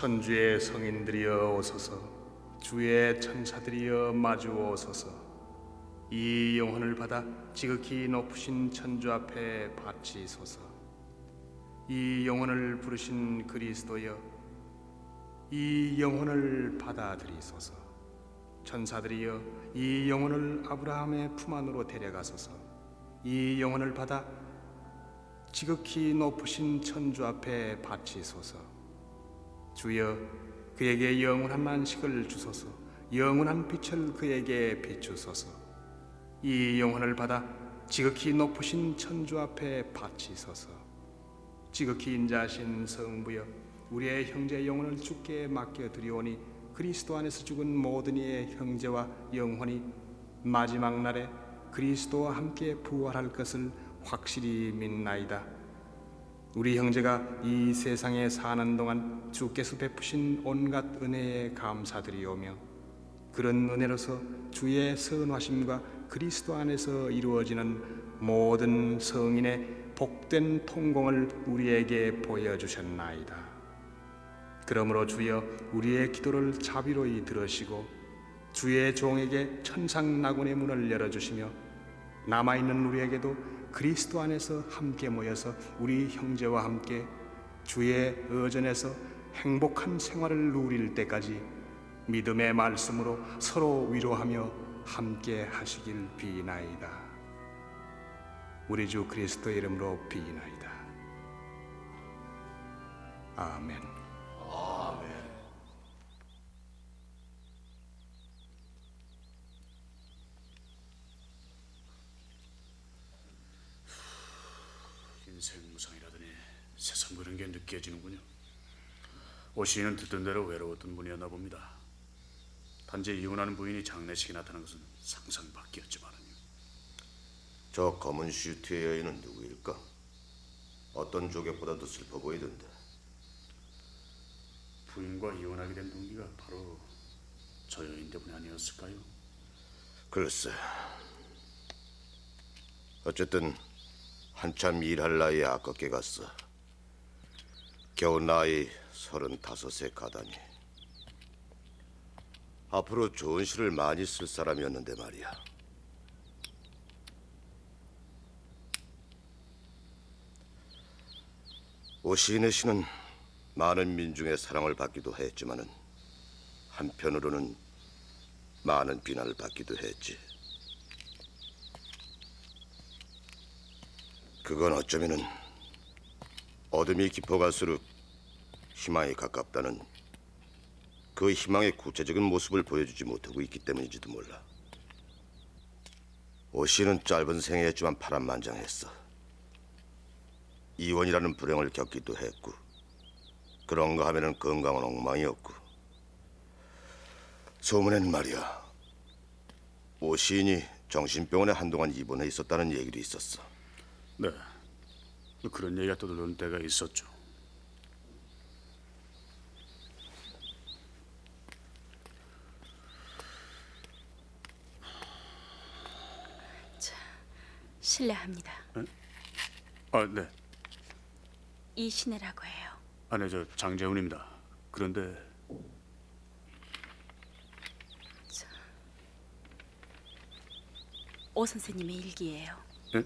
천주의 성인들이여 오소서, 주의 천사들이여 마주 오소서. 이 영혼을 받아 지극히 높으신 천주 앞에 바치소서. 이 영혼을 부르신 그리스도여, 이 영혼을 받아들이소서. 천사들이여, 이 영혼을 아브라함의 품 안으로 데려가소서. 이 영혼을 받아 지극히 높으신 천주 앞에 바치소서. 주여, 그에게 영원한 안식을 주소서. 영원한 빛을 그에게 비추소서. 이 영혼을 받아 지극히 높으신 천주 앞에 바치소서. 지극히 인자하신 성부여, 우리의 형제 영혼을 주께 맡겨드리오니 그리스도 안에서 죽은 모든 이의 형제와 영혼이 마지막 날에 그리스도와 함께 부활할 것을 확실히 믿나이다. 우리 형제가 이 세상에 사는 동안 주께서 베푸신 온갖 은혜에 감사드리오며 그런 은혜로서 주의 선하심과 그리스도 안에서 이루어지는 모든 성인의 복된 통공을 우리에게 보여주셨나이다. 그러므로 주여, 우리의 기도를 자비로이 들으시고 주의 종에게 천상낙원의 문을 열어주시며 남아있는 우리에게도 그리스도 안에서 함께 모여서 우리 형제와 함께 주의 의전에서 행복한 생활을 누릴 때까지 믿음의 말씀으로 서로 위로하며 함께 하시길 비나이다. 우리 주 그리스도의 이름으로 비나이다. 아멘. 인생 무상이라더니 세상 그런 게 느껴지는군요. 오시인은 듣던 대로 외로웠던 분이었나 봅니다. 단지 이혼하는 부인이 장례식에 나타난 것은 상상 밖이었지만은요. 저 검은 슈트의 여인은 누구일까? 어떤 조격보다도 슬퍼 보이던데. 부인과 이혼하게 된 동기가 바로 저 여인 때문이 아니었을까요? 글쎄. 어쨌든 한참 일할 나이에 아깝게 갔어. 겨우 나이 35에 가다니. 앞으로 좋은 시를 많이 쓸 사람이었는데 말이야. 오시인의 시는 많은 민중의 사랑을 받기도 했지만은 한편으로는 많은 비난을 받기도 했지. 그건 어쩌면은 어둠이 깊어갈수록 희망이 가깝다는 그 희망의 구체적인 모습을 보여주지 못하고 있기 때문인지도 몰라. 오시는 짧은 생애였지만 파란만장했어. 이혼이라는 불행을 겪기도 했고 그런가 하면은 건강은 엉망이었고 소문에는 말이야 오시인이 정신병원에 한동안 입원해 있었다는 얘기도 있었어. 네, 그런 얘기가 떠돌던 때가 있었죠. 실례합니다. 아, 네. 이신혜라고 해요. 아, 네, 저 장재훈입니다. 그런데 오 선생님의 일기예요. 예?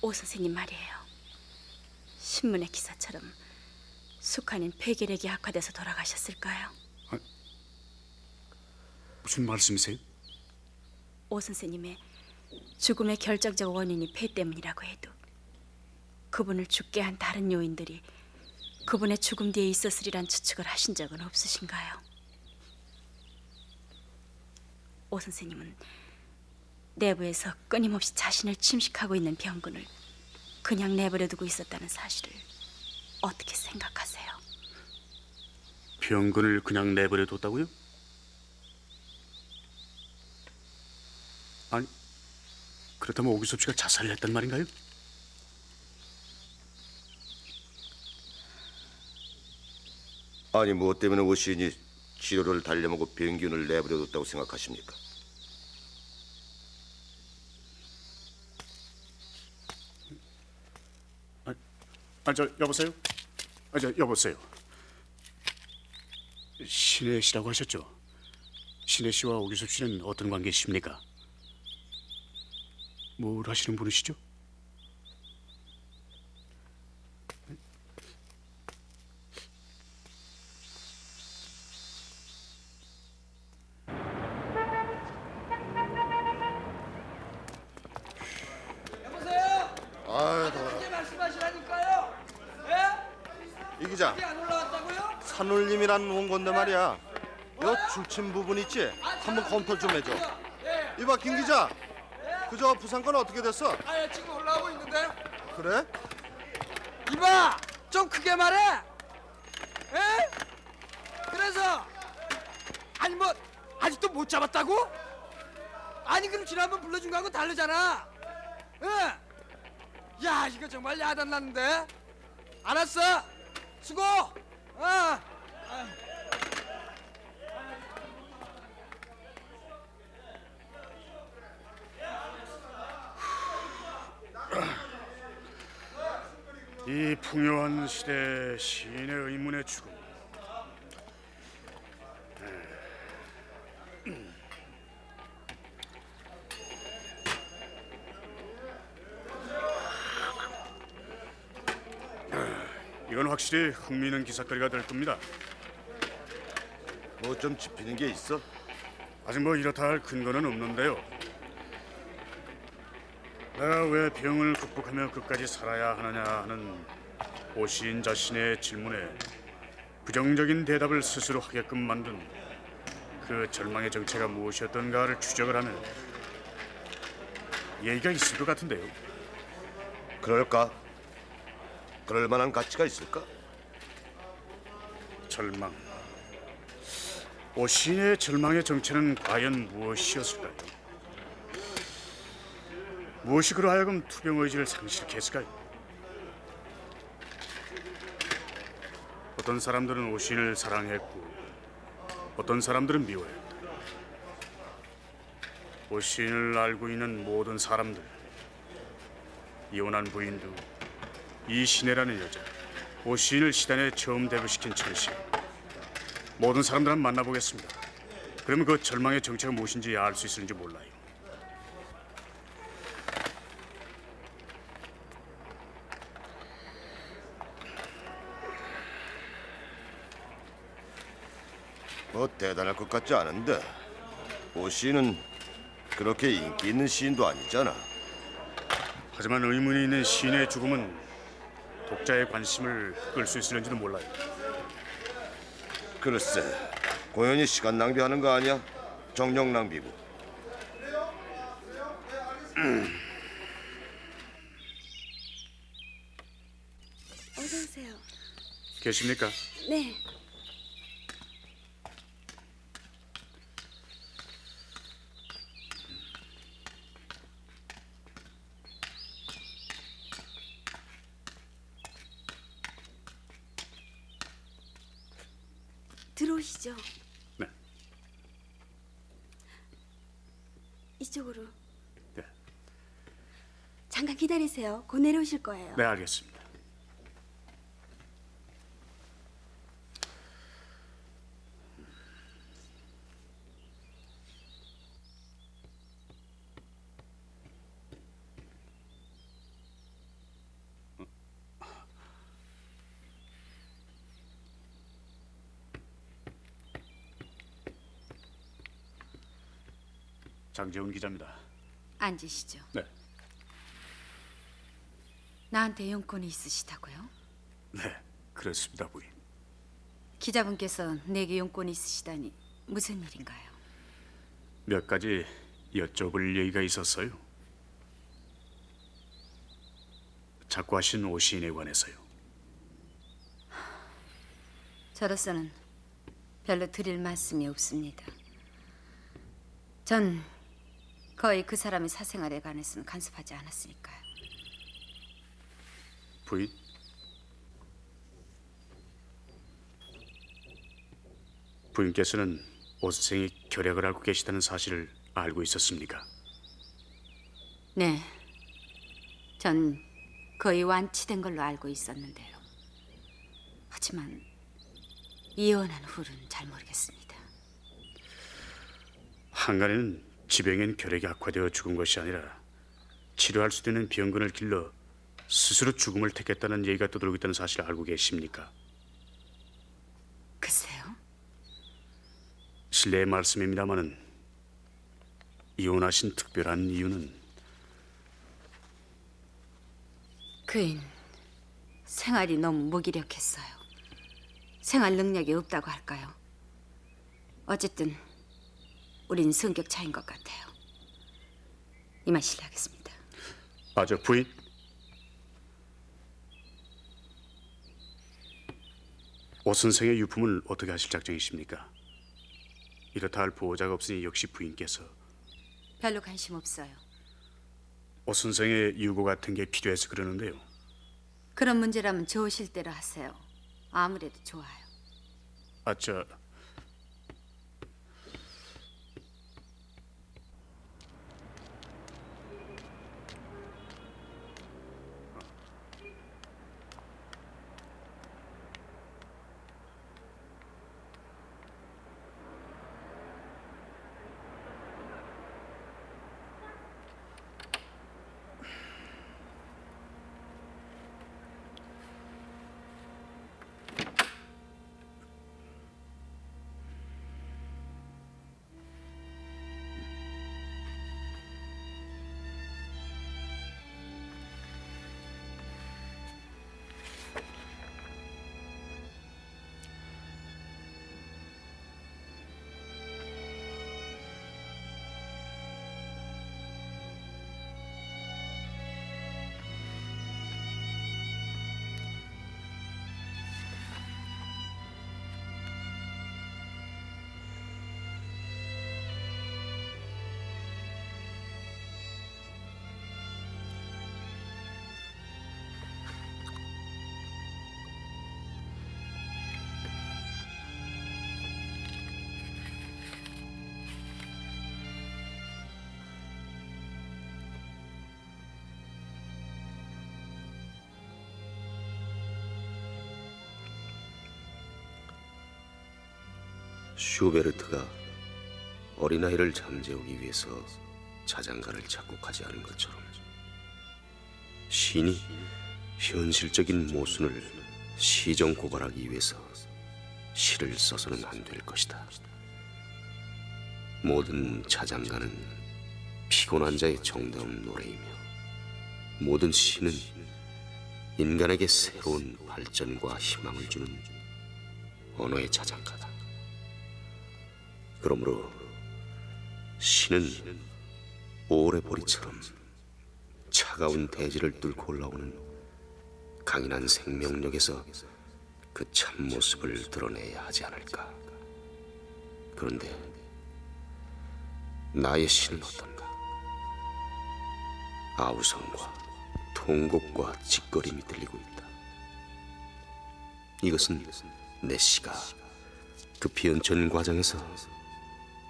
오 선생님 말이에요. 신문의 기사처럼 숙한인 폐결핵이 악화돼서 돌아가셨을까요? 무슨 말씀이세요? 오 선생님의 죽음의 결정적 원인이 폐 때문이라고 해도 그분을 죽게 한 다른 요인들이 그분의 죽음 뒤에 있었으리란 추측을 하신 적은 없으신가요? 오 선생님은 내부에서 끊임없이 자신을 침식하고 있는 병군을 그냥 내버려 두고 있었다는 사실을 어떻게 생각하세요? 병근을 그냥 내버려 뒀다고요? 아니, 그렇다면 오기섭 씨가 자살을 했단 말인가요? 아니 무엇 때문에 오시인이 치료를 달려먹고 병균을 내버려뒀다고 생각하십니까? 저 여보세요? 저 여보세요. 신혜 씨라고 하셨죠? 신혜 씨와 오기섭 씨는 어떤 관계십니까? 뭘 하시는 분이시죠? 기자. 산울림이라는 원고인데 말이야. 요 출신 부분 있지? 한번 검토 좀 해줘. 이봐 김 기자. 그저 부산건 어떻게 됐어? 아, 지금 올라오고 있는데. 그래? 이봐, 좀 크게 말해. 에? 그래서 아니 뭐 아직도 못 잡았다고? 아니 그럼 지난번 불러준 거하고 다르잖아. 응? 야 이거 정말 야단 났는데. 알았어. 수고. 이 풍요한 시대 시인의 의문의 죽음. 이건 확실히 흥미있는 기사거리가 될 겁니다. 뭐 좀 짚히는 게 있어? 아직 뭐 이렇다 할 근거는 없는데요. 내가 왜 병을 극복하며 끝까지 살아야 하느냐 하는 오 시인 자신의 질문에 부정적인 대답을 스스로 하게끔 만든 그 절망의 정체가 무엇이었던가를 추적을 하면 예의가 있을 것 같은데요. 그럴까? 그럴 만한 가치가 있을까? 절망. 오 시인의 절망의 정체는 과연 무엇이었을까요? 무엇이 그로 하여금 투병 의지를 상실케 했을까요? 어떤 사람들은 오 시인을 사랑했고 어떤 사람들은 미워했다. 오 시인을 알고 있는 모든 사람들, 이혼한 부인도 이 신혜라는 여자, 오 시인을 시단에 처음 데뷔시킨 천시, 모든 사람들 한번 만나보겠습니다. 그러면 그 절망의 정체가 무엇인지 알 수 있을지 몰라요. 뭐 대단할 것 같지 않은데 오 시인은 그렇게 인기 있는 시인도 아니잖아. 하지만 의문이 있는 시인의 죽음은 독자의 관심을 끌 수 있을지도 몰라요. 글쎄, 고연히 시간 낭비하는 거 아니야? 정력 낭비고. 어서 오세요. 계십니까? 네. 들어오시죠. 네. 이쪽으로. 네. 잠깐 기다리세요. 곧 내려오실 거예요. 네, 알겠습니다. 장재훈 기자입니다. 앉으시죠. 네. 나한테 용건이 있으시다고요? 네, 그렇습니다, 부인. 기자분께서 내게 용건이 있으시다니 무슨 일인가요? 몇 가지 여쭤볼 얘기가 있었어요. 자꾸 하신 오 시인에 관해서요. 저로서는 별로 드릴 말씀이 없습니다. 전 거의 그 사람의 사생활에 관해서는 간섭하지 않았으니까요. 부인? 부인께서는 오 선생이 결핵을 앓고 계시다는 사실을 알고 있었습니까? 네, 전 거의 완치된 걸로 알고 있었는데요. 하지만 이혼한 후로는 잘 모르겠습니다. 한간에는 지병인 결핵이 악화되어 죽은 것이 아니라 치료할 수 있는 병근을 길러 스스로 죽음을 택했다는 얘기가 떠돌고 있다는 사실을 알고 계십니까? 글쎄요. 실례의 말씀입니다마는 이혼하신 특별한 이유는 그인 생활이 너무 무기력했어요. 생활 능력이 없다고 할까요? 어쨌든 우린 성격 차이인 것 같아요. 이만 실례하겠습니다. 아, 저 부인. 오 선생의 유품을 어떻게 하실 작정이십니까? 이렇다 할 보호자가 없으니 역시 부인께서 별로 관심 없어요. 오 선생의 유고 같은 게 필요해서 그러는데요. 그런 문제라면 좋으실 대로 하세요. 아무래도 좋아요. 아, 저 슈베르트가 어린아이를 잠재우기 위해서 자장가를 작곡하지 않은 것처럼 시인이 현실적인 모순을 시정 고발하기 위해서 시를 써서는 안 될 것이다. 모든 자장가는 피곤한 자의 정다운 노래이며 모든 시는 인간에게 새로운 발전과 희망을 주는 언어의 자장가다. 그러므로 시는 오래보리처럼 차가운 대지를 뚫고 올라오는 강인한 생명력에서 그 참모습을 드러내야 하지 않을까. 그런데 나의 시는 어떤가? 아우성과 통곡과 찌꺼림이 들리고 있다. 이것은 내 시가 그 비연천 과정에서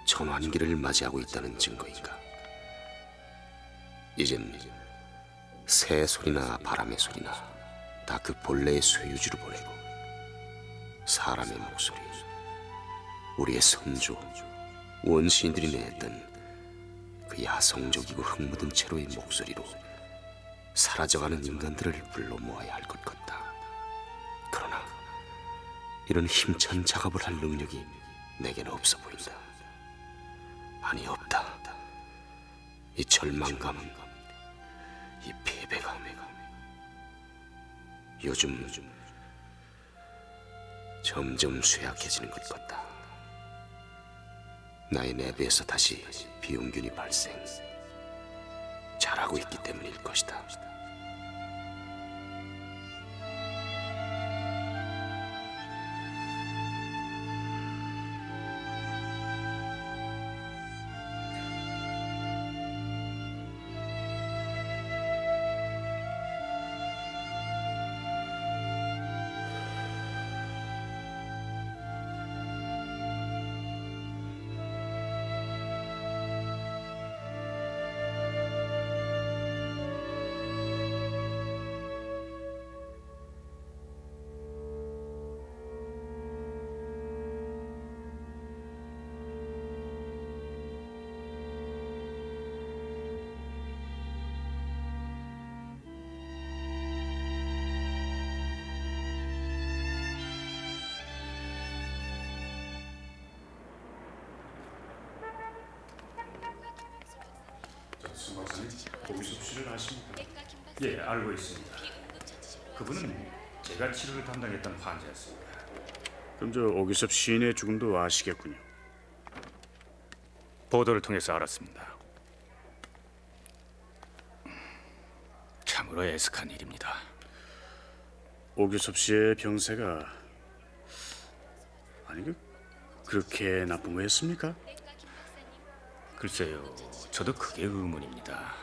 전환기를 맞이하고 있다는 증거인가? 이젠 새 소리나 바람의 소리나 다 그 본래의 쇠유지로 보내고 사람의 목소리, 우리의 선조, 원시인들이 내했던 그 야성적이고 흙묻은 채로의 목소리로 사라져가는 인간들을 불러 모아야 할 것 같다. 그러나 이런 힘찬 작업을 할 능력이 내게는 없어 보인다. 아니, 없다. 이 절망감, 이 패배감, 요즘 점점 쇠약해지는 것 같다. 나의 내부에서 다시 비용균이 발생, 잘하고 있기 때문일 것이다. 송 박사님, 거기서 치료를 하십니까? 예, 알고 있습니다. 그분은 제가 치료를 담당했던 환자였습니다. 그럼 저 오규섭 시인의 죽음도 아시겠군요. 보도를 통해서 알았습니다. 참으로 애석한 일입니다. 오규섭 씨의 병세가 그렇게 나쁜 거였습니까? 글쎄요, 저도 그게 의문입니다.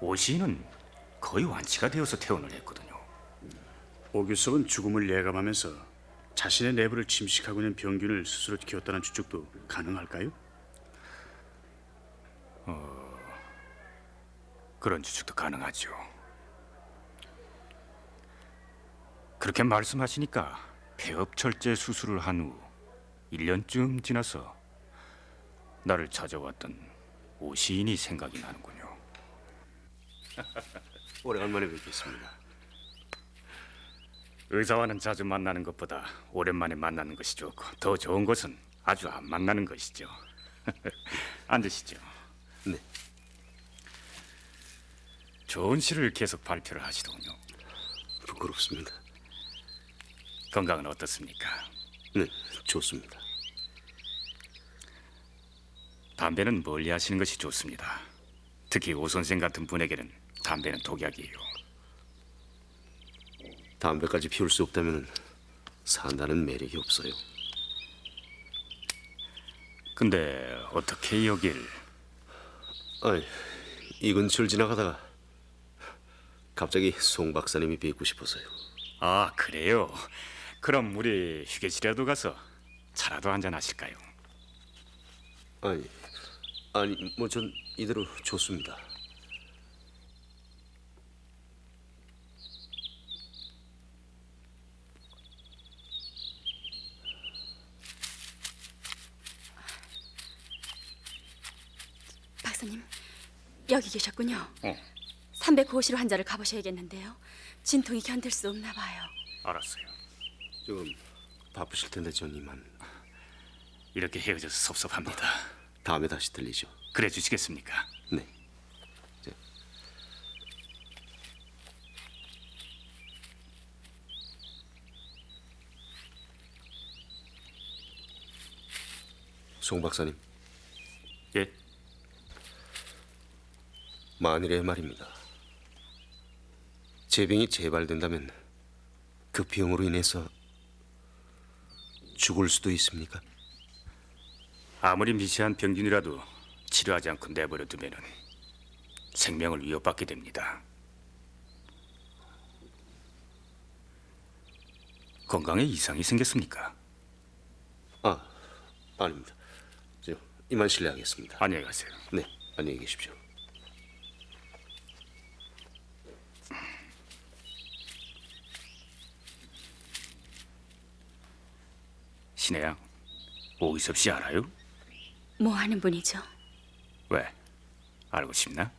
오 시인은 거의 완치가 되어서 퇴원을 했거든요. 오규섭은 죽음을 예감하면서 자신의 내부를 침식하고 있는 병균을 스스로 키웠다는 추측도 가능할까요? 그런 추측도 가능하죠. 그렇게 말씀하시니까 폐업 철제 수술을 한 후 1년쯤 지나서 나를 찾아왔던 오 시인이 생각이 나는군요. 오래간만에 뵙겠습니다. 의사와는 자주 만나는 것보다 오랜만에 만나는 것이 좋고 더 좋은 것은 아주 안 만나는 것이죠. 앉으시죠. 네. 좋은 시를 계속 발표를 하시더군요. 부끄럽습니다. 건강은 어떻습니까? 네, 좋습니다. 담배는 멀리 하시는 것이 좋습니다. 특히 오 선생 같은 분에게는 담배는 독약이에요. 담배까지 피울 수 없다면 산다는 매력이 없어요. 근데 어떻게 여길? 아이, 이 근처를 지나가다가 갑자기 송 박사님이 뵙고 싶어서요. 아, 그래요? 그럼 우리 휴게실이라도 가서 차라도 한잔 하실까요? 아니, 뭐 전 이대로 좋습니다. 박사님, 여기 계셨군요. 309호실 환자를 가보셔야겠는데요. 진통이 견딜 수 없나 봐요. 알았어요. 좀 바쁘실 텐데 전 이만. 이렇게 헤어져서 섭섭합니다. 다음에 다시 들리죠. 그래 주시겠습니까? 네. 송 박사님, 예? 만일에 말입니다. 제 병이 재발된다면 그 병으로 인해서 죽을 수도 있습니까? 아무리 미세한 병균이라도 치료하지 않고 내버려 두면은 생명을 위협받게 됩니다. 건강에 이상이 생겼습니까? 아닙니다. 저 이만 실례하겠습니다. 안녕히 가세요. 네, 안녕히 계십시오. 신혜양, 오기섭 씨 알아요? 뭐 하는 분이죠? 왜? 알고 싶나?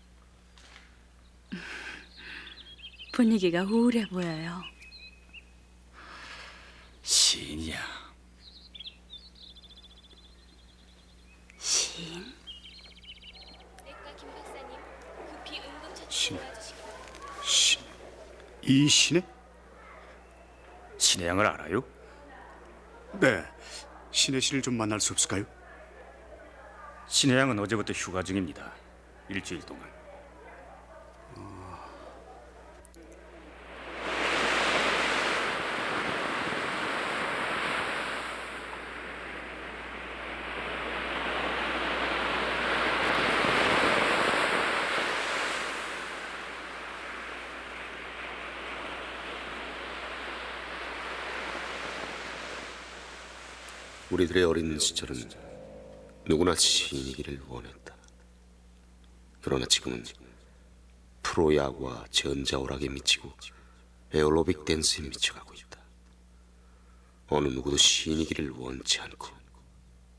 분위기가 우울해 보여요. 시인이야. 시인? 이 신의? 신혜양을 알아요? 네, 신의 씨를 좀 만날 수 없을까요? 신혜양은 어제부터 휴가 중입니다. 일주일 동안. 우리들의 어린 시절은 누구나 시인이기를 원했다. 그러나 지금은 프로야구와 전자오락에 미치고 에어로빅 댄스에 미쳐가고 있다. 어느 누구도 시인이기를 원치 않고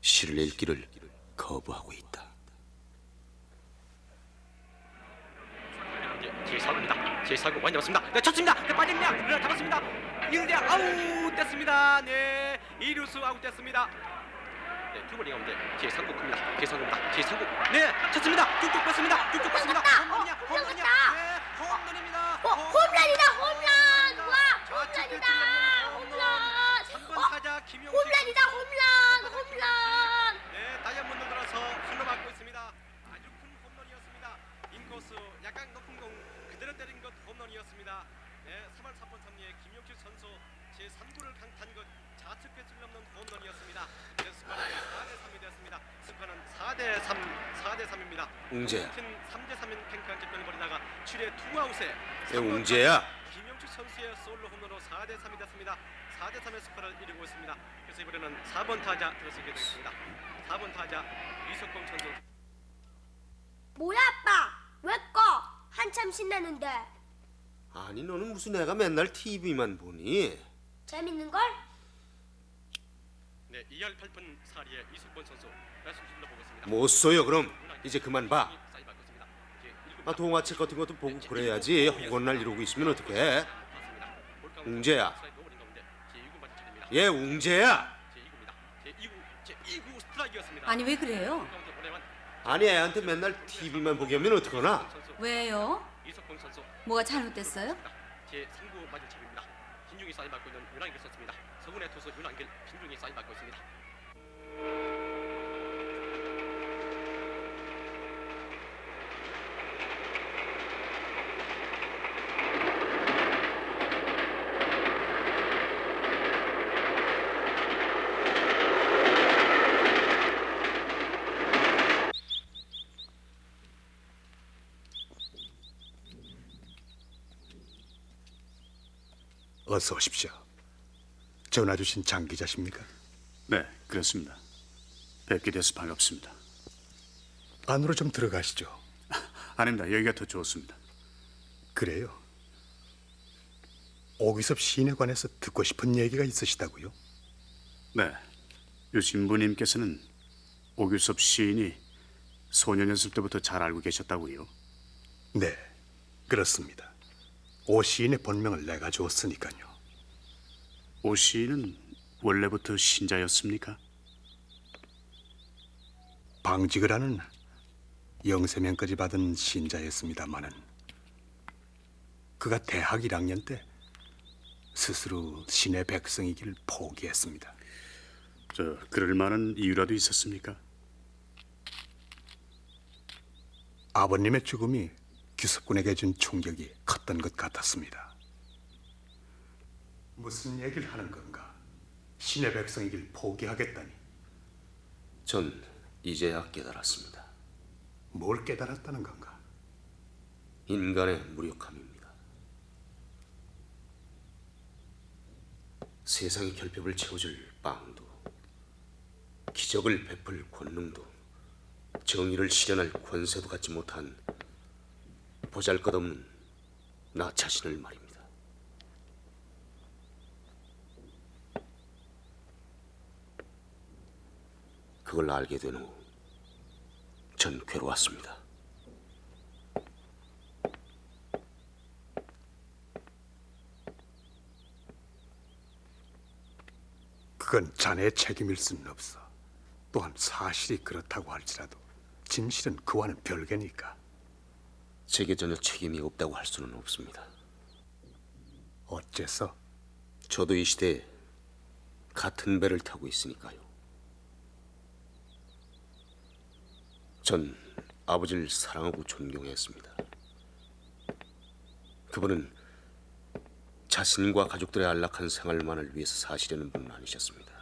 시를 읽기를 거부하고 있다. 제4구 완 잡았습니다. 네, 쳤습니다. 네, 빠집니다. 네, 잡았습니다. 1대 아웃 됐습니다. 네, 이루수 아웃 됐습니다. 네, 두 번이 가운데 제3구입니다. 제3구입니다. 제3구. 네, 쳤습니다. 쭉쭉 뺐습니다. 쭉쭉 뺐습니다. 홈런이야. 홈런이야. 네, 홈런입니다. 홈런이다, 홈런! 와, 좌측 홈런이다, 홈런. 홈런! 3번 타자 김용식 홈런이다, 홈런! 홈런! 네, 다이아몬드 들어서 홈런 맞고 있습니다. 아주 큰 홈런이었습니다. 인코스 약간 높은 공 그대로 때린 것 홈런이었습니다. 네, 3할 3분 3리의 김용식 선수 제3구를 강타한 것 좌측 배치를 넘는 홈런이었습니다. 네, 스코어는 4대3이 되었습니다. 스코어는 4대3입니다. 웅재야. 3대3인 팽팽한 접전을 벌이다가 7회 투아웃에 야, 웅재야. 김용식 선수의 솔로 홈런으로 4대3이 됐습니다. 4대3의 스코어를 이루고 있습니다. 그래서 이번에는 4번 타자 들어서게 되겠습니다. 4번 타자 이석공 선수. 뭐야, 아빠? 왜 꺼? 한참 신나는데. 아니 너는 무슨 애가 맨날 TV만 보니? 재밌는걸? 네, 2할 8분 4리의 이석권 선수 말씀드려 보겠습니다. 못 써요 그럼. 이제 그만 봐. 아 동화책 같은 것도 보고 그래야지. 허건날 이러고 있으면 어떡해? 웅재야. 얘 웅재야. 제2구 스트라이크였습니다. 아니 왜 그래요? 아니 애한테 맨날 TV만 보게 하면 어떡하나? 왜요? 이석권 선수 뭐가 잘못됐어요? 제3구 맞은 칩입니다. 신중히 사인 받고 있는 윤한길 선수입니다. 서군의 투수 윤한길 신중히 사인 받고 있습니다. 어서 오십시오. 전화 주신 장 기자십니까? 네, 그렇습니다. 뵙게 돼서 반갑습니다. 안으로 좀 들어가시죠. 아닙니다. 여기가 더 좋습니다. 그래요. 오규섭 시인에 관해서 듣고 싶은 얘기가 있으시다고요? 네, 유 신부님께서는 오규섭 시인이 소년 연습 때부터 잘 알고 계셨다고요? 네, 그렇습니다. 오 시인의 본명을 내가 줬으니까요. 오 시인은 원래부터 신자였습니까? 방직을 하는 영세명까지 받은 신자였습니다마는 그가 대학 1학년 때 스스로 신의 백성이길 포기했습니다. 그럴 만한 이유라도 있었습니까? 아버님의 죽음이 규섭군에게 준 충격이 컸던 것 같았습니다. 무슨 얘기를 하는 건가? 신의 백성이길 포기하겠다니. 전 이제야 깨달았습니다. 뭘 깨달았다는 건가? 인간의 무력함입니다. 세상의 결핍을 채워줄 빵도, 기적을 베풀 권능도, 정의를 실현할 권세도 갖지 못한 보잘것없는 나 자신을 말입니다. 그걸 알게 된 후 전 괴로웠습니다. 그건 자네의 책임일 수는 없어. 또한 사실이 그렇다고 할지라도 진실은 그와는 별개니까. 제게 전혀 책임이 없다고 할 수는 없습니다. 어째서? 저도 이 시대에 같은 배를 타고 있으니까요. 전 아버지를 사랑하고 존경했습니다. 그분은 자신과 가족들의 안락한 생활만을 위해서 사시려는 분은 아니셨습니다.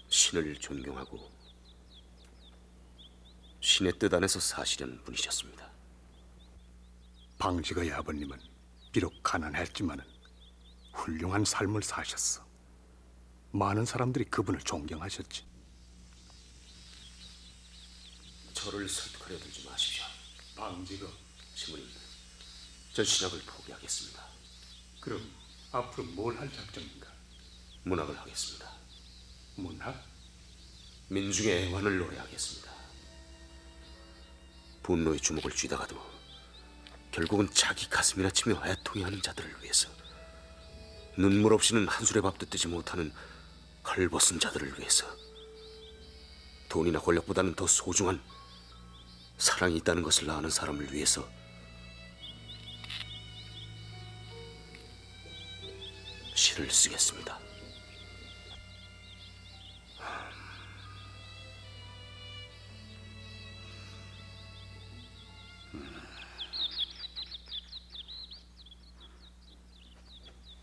신을 존경하고 신의 뜻 안에서 사시려는 분이셨습니다. 방직의 아버님은 비록 가난했지만은 훌륭한 삶을 사셨어. 많은 사람들이 그분을 존경하셨지. 저를 설득하려 들지 마십시오. 방직은 신부님, 전 신학을 포기하겠습니다. 그럼 앞으로 뭘 할 작정인가? 문학을 하겠습니다. 문학? 민중의 애환을 노래하겠습니다. 분노의 주먹을 쥐다가도 결국은 자기 가슴이나 치며 애통해하는 자들을 위해서, 눈물 없이는 한술의 밥도 뜨지 못하는 헐벗은 자들을 위해서, 돈이나 권력보다는 더 소중한 사랑이 있다는 것을 아는 사람을 위해서 시를 쓰겠습니다.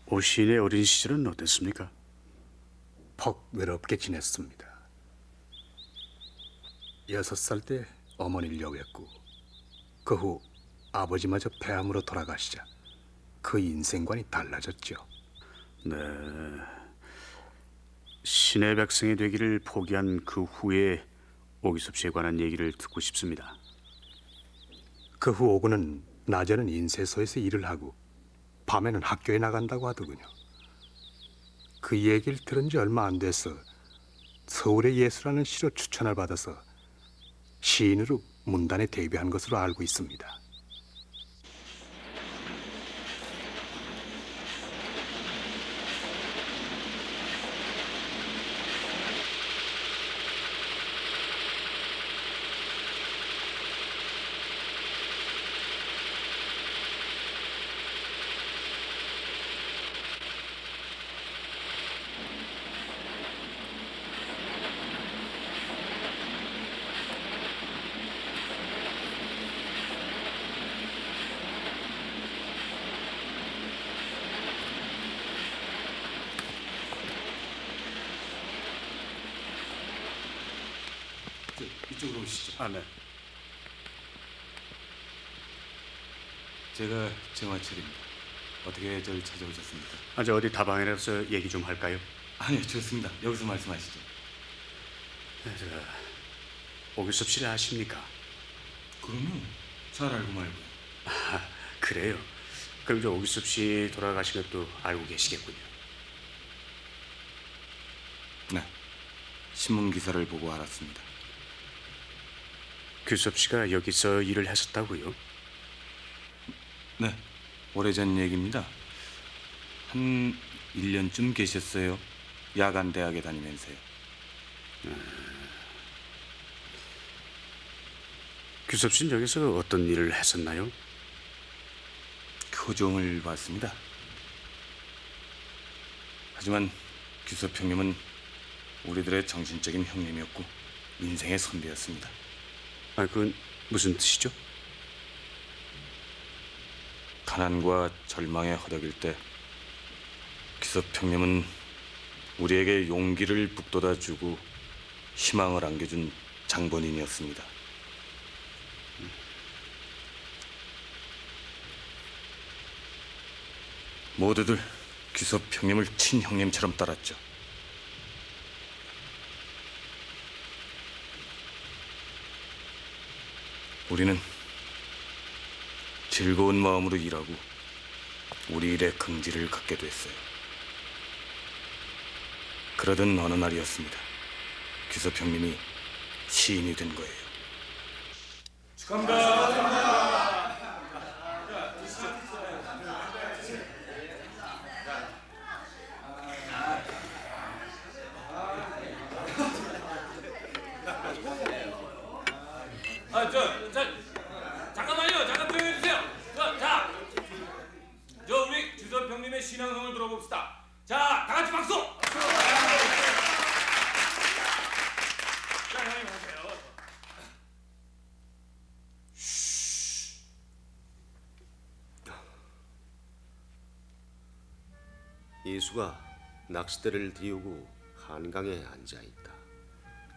오 시인의 어린 시절은 어땠습니까? 퍽 외롭게 지냈습니다. 6살 때 어머니를 여겼고 그 후 아버지마저 폐암으로 돌아가시자 그 인생관이 달라졌죠. 네. 신의 백성이 되기를 포기한 그 후에 오기섭 씨에 관한 얘기를 듣고 싶습니다. 그 후 오구는 낮에는 인쇄소에서 일을 하고 밤에는 학교에 나간다고 하더군요. 그 얘기를 들은 지 얼마 안 돼서 서울의 예수라는 시로 추천을 받아서 시인으로 문단에 데뷔한 것으로 알고 있습니다. 이쪽으로 오시죠. 아, 네. 제가 정화철입니다. 어떻게 저를 찾아오셨습니까? 저 어디 다방이라서 얘기 좀 할까요? 아니요, 좋습니다. 여기서 말씀하시죠. 오기섭 씨를 아십니까? 그러면 잘 알고 말고요. 아, 그래요. 그럼 저 오기섭 씨 돌아가신 것도 알고 계시겠군요. 네, 신문 기사를 보고 알았습니다. 규섭 씨가 여기서 일을 했었다고요? 네, 오래전 얘기입니다. 한 1년쯤 계셨어요. 야간 대학에 다니면서요. 규섭 씨는 여기서 어떤 일을 했었나요? 교정을 봤습니다. 하지만 규섭 형님은 우리들의 정신적인 형님이었고 인생의 선배였습니다. 그건 무슨 뜻이죠? 가난과 절망에 허덕일 때 규섭 형님은 우리에게 용기를 북돋아주고 희망을 안겨준 장본인이었습니다. 모두들 규섭 형님을 친형님처럼 따랐죠. 우리는 즐거운 마음으로 일하고 우리 일에 긍지를 갖게 됐어요. 그러던 어느 날이었습니다. 규섭 형님이 시인이 된 거예요. 잠깐만요. 잠깐 조용히 해주세요. 저 우리 규섭 형님의 신앙성을 들어봅시다. 자, 다 같이 박수. 자, 형님 하세요. 예수가 낚싯대를 들이우고 한강에 앉아 있다.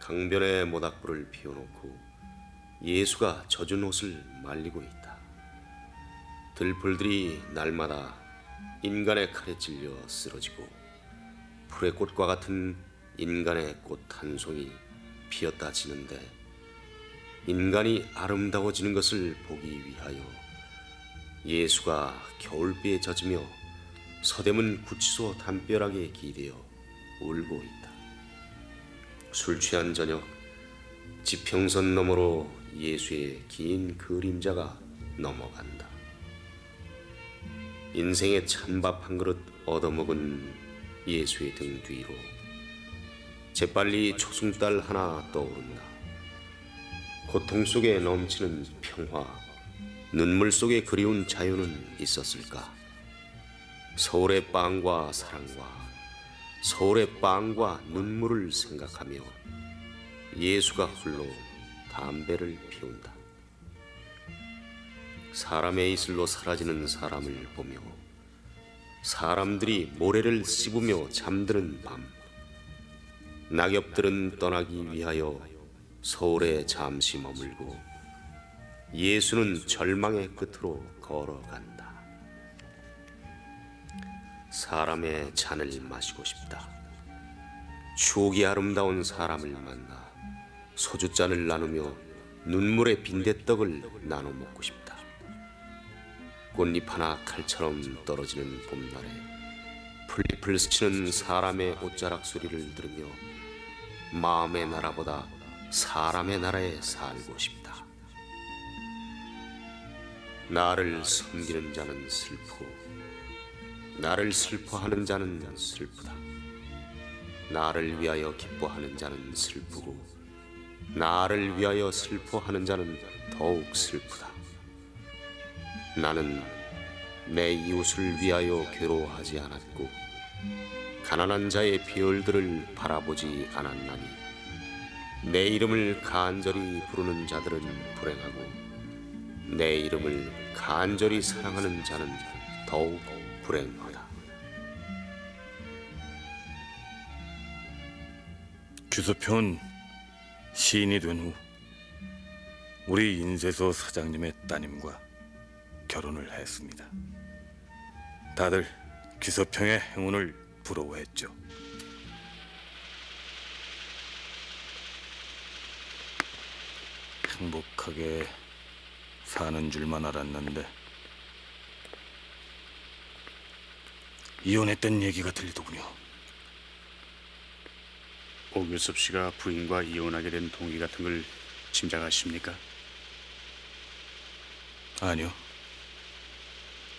강변에 모닥불을 피워놓고 예수가 젖은 옷을 말리고 있다. 들풀들이 날마다 인간의 칼에 찔려 쓰러지고 풀의 꽃과 같은 인간의 꽃 한 송이 피었다 지는데 인간이 아름다워지는 것을 보기 위하여 예수가 겨울비에 젖으며 서대문 구치소 담벼락에 기대어 울고 있다. 술 취한 저녁 지평선 너머로 예수의 긴 그림자가 넘어간다. 인생의 찬밥 한 그릇 얻어먹은 예수의 등 뒤로 재빨리 초승달 하나 떠오른다. 고통 속에 넘치는 평화, 눈물 속에 그리운 자유는 있었을까? 서울의 빵과 사랑과 서울의 빵과 눈물을 생각하며 예수가 홀로 담배를 피운다. 사람의 이슬로 사라지는 사람을 보며 사람들이 모래를 씹으며 잠드는 밤, 낙엽들은 떠나기 위하여 서울에 잠시 머물고 예수는 절망의 끝으로 걸어간다. 사람의 잔을 마시고 싶다. 추억이 아름다운 사람을 만나 소주잔을 나누며 눈물의 빈대떡을 나눠 먹고 싶다. 꽃잎 하나 칼처럼 떨어지는 봄날에 풀잎을 스치는 사람의 옷자락 소리를 들으며 마음의 나라보다 사람의 나라에 살고 싶다. 나를 섬기는 자는 슬프고 나를 슬퍼하는 자는 슬프다. 나를 위하여 기뻐하는 자는 슬프고 나를 위하여 슬퍼하는 자는 더욱 슬프다. 나는 내 이웃을 위하여 괴로워하지 않았고 가난한 자의 비열들을 바라보지 않았나니 내 이름을 간절히 부르는 자들은 불행하고 내 이름을 간절히 사랑하는 자는 더욱 불행하다. 규서평은 시인이 된 후 우리 인쇄소 사장님의 따님과 결혼을 했습니다. 다들 규서평의 행운을 부러워했죠. 행복하게 사는 줄만 알았는데 이혼했던 얘기가 들리더군요. 오규섭 씨가 부인과 이혼하게 된 동기 같은 걸 짐작하십니까? 아니요.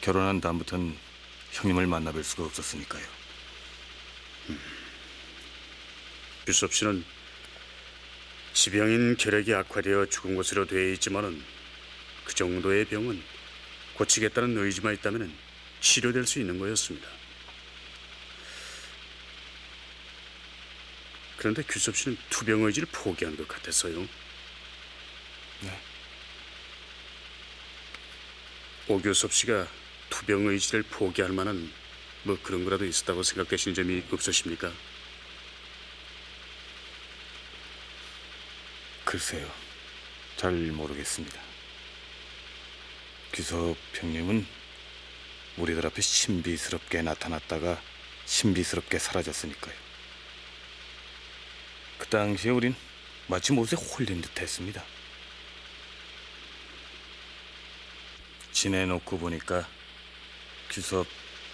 결혼한 다음부터는 형님을 만나뵐 수가 없었으니까요. 규섭 씨는 지병인 결핵이 악화되어 죽은 것으로 되어 있지만은 그 정도의 병은 고치겠다는 의지만 있다면 치료될 수 있는 거였습니다. 그런데 규섭 씨는 투병 의지를 포기한 것 같았어요. 네. 오규섭 씨가 투병 의지를 포기할 만한 뭐 그런 거라도 있었다고 생각되시는 점이 없으십니까? 글쎄요. 잘 모르겠습니다. 규섭 형님은 우리들 앞에 신비스럽게 나타났다가 신비스럽게 사라졌으니까요. 그 당시에 우린 마치 못에 홀린 듯 했습니다. 지내놓고 보니까 규섭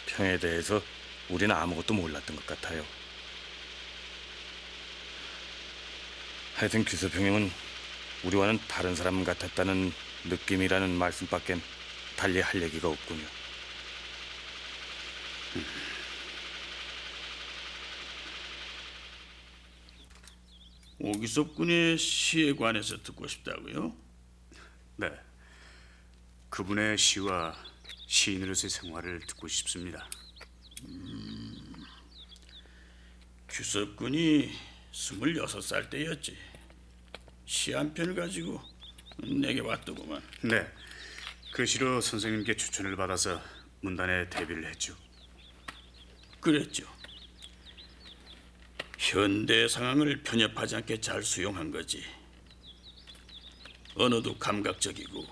형에 대해서 우리는 아무것도 몰랐던 것 같아요. 하여튼 규섭 형님은 우리와는 다른 사람 같았다는 느낌이라는 말씀밖엔 달리 할 얘기가 없군요. 오규섭 군의 시에 관해서 듣고 싶다고요? 네. 그분의 시와 시인으로서의 생활을 듣고 싶습니다. 규섭 군이 26살 때였지. 시 한 편을 가지고 내게 왔더구만. 네. 그 시로 선생님께 추천을 받아서 문단에 데뷔를 했죠. 그랬죠. 현대 상황을 편협하지 않게 잘 수용한 거지. 언어도 감각적이고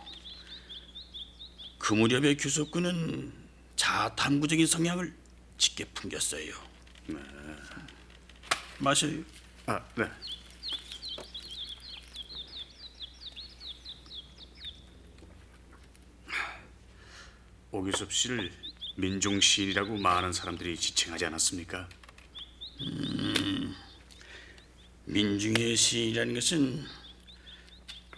그 무렵의 규섭 군은 자아탐구적인 성향을 짙게 풍겼어요. 네. 마셔요. 아, 네. 오규섭 씨를 민중 시인이라고 많은 사람들이 지칭하지 않았습니까? 민중의 시인이라는 것은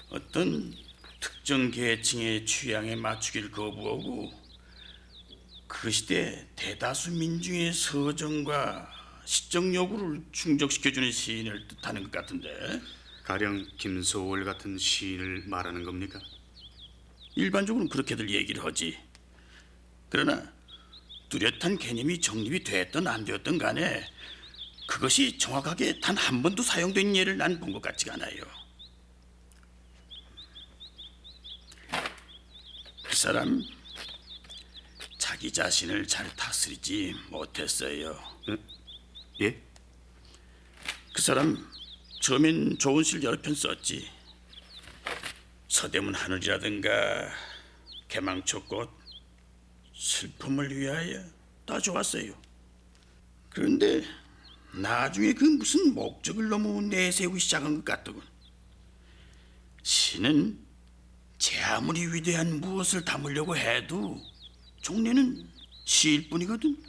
어떤 특정 계층의 취향에 맞추기를 거부하고 그 시대 대다수 민중의 서정과 시적 요구를 충족시켜주는 시인을 뜻하는 것 같은데. 가령 김소월 같은 시인을 말하는 겁니까? 일반적으로는 그렇게들 얘기를 하지. 그러나 뚜렷한 개념이 정립이 됐든 안 되었든 간에 그것이 정확하게 단 한 번도 사용된 예를 난 본 것 같지가 않아요. 그 사람 자기 자신을 잘 다스리지 못했어요. 예? 그 사람 처음엔 좋은 실 여러 편 썼지. 서대문 하늘이라든가 개망초꽃, 슬픔을 위하여 다 좋았어요. 그런데 나중에 그 무슨 목적을 너무 내세우기 시작한 것 같더군. 시는 제 아무리 위대한 무엇을 담으려고 해도 종래는 시일 뿐이거든.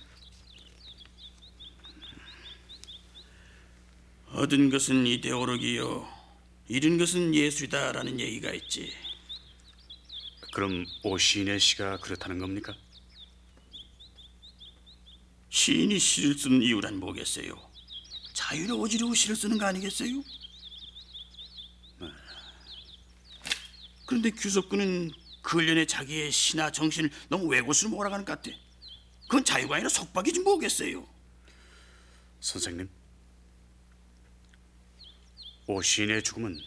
얻은 것은 이데올로기요, 잃은 것은 예술이다라는 얘기가 있지. 그럼 오 시인의 시가 그렇다는 겁니까? 시인이 시를 쓰는 이유란 뭐겠어요? 자유로워지려고 시를 쓰는 거 아니겠어요? 그런데 규석군은 근련에 자기의 시나 정신을 너무 외곳으로 몰아가는 것 같아. 그건 자유가 아니라 속박이지 뭐겠어요? 선생님, 오 시인의 죽음은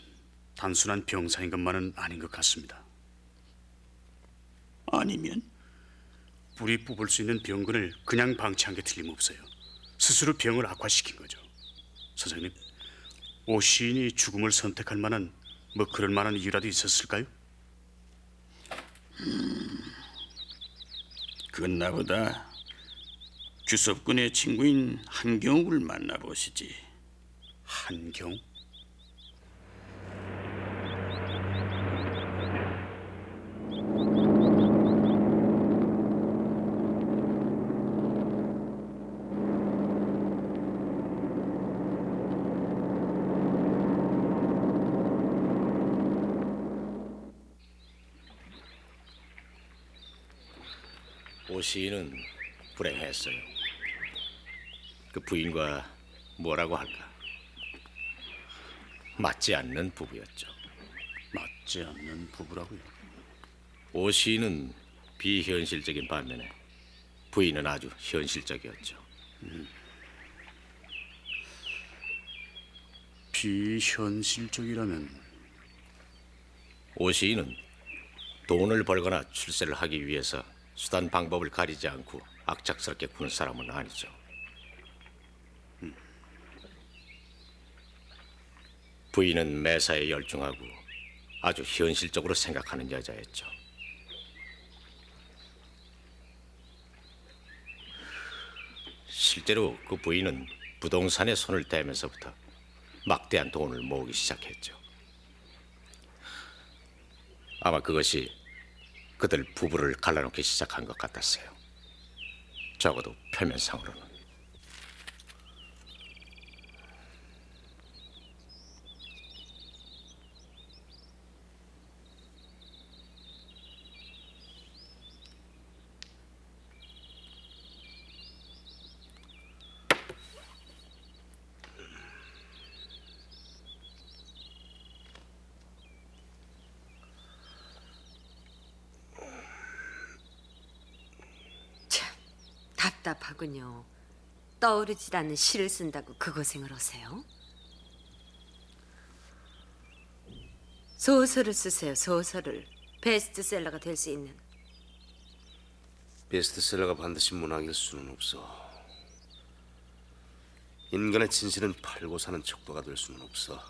단순한 병사인 것만은 아닌 것 같습니다. 아니면? 불이 뽑을 수 있는 병근을 그냥 방치한 게 틀림없어요. 스스로 병을 악화시킨 거죠. 선생님, 오 시인이 죽음을 선택할 만한 그럴 만한 이유라도 있었을까요? 그건 나보다 규섭군의 친구인 한경욱을 만나보시지. 한경? 오 시인은 불행했어요. 그 부인과 뭐라고 할까? 맞지 않는 부부였죠. 맞지 않는 부부라고요? 오 시인은 비현실적인 반면에 부인은 아주 현실적이었죠. 비현실적이라면? 오 시인은 돈을 벌거나 출세를 하기 위해서 수단 방법을 가리지 않고 악착스럽게 구는 사람은 아니죠. 부인은 매사에 열중하고 아주 현실적으로 생각하는 여자였죠. 실제로 그 부인은 부동산에 손을 대면서부터 막대한 돈을 모으기 시작했죠. 아마 그것이 그들 부부를 갈라놓기 시작한 것 같았어요. 적어도 표면상으로는. 답답하군요. 떠오르지도 않는 시를 쓴다고 그 고생을 하세요? 소설을 쓰세요. 소설을. 베스트셀러가 될 수 있는. 베스트셀러가 반드시 문학일 수는 없어. 인간의 진실은 팔고 사는 척도가 될 수는 없어.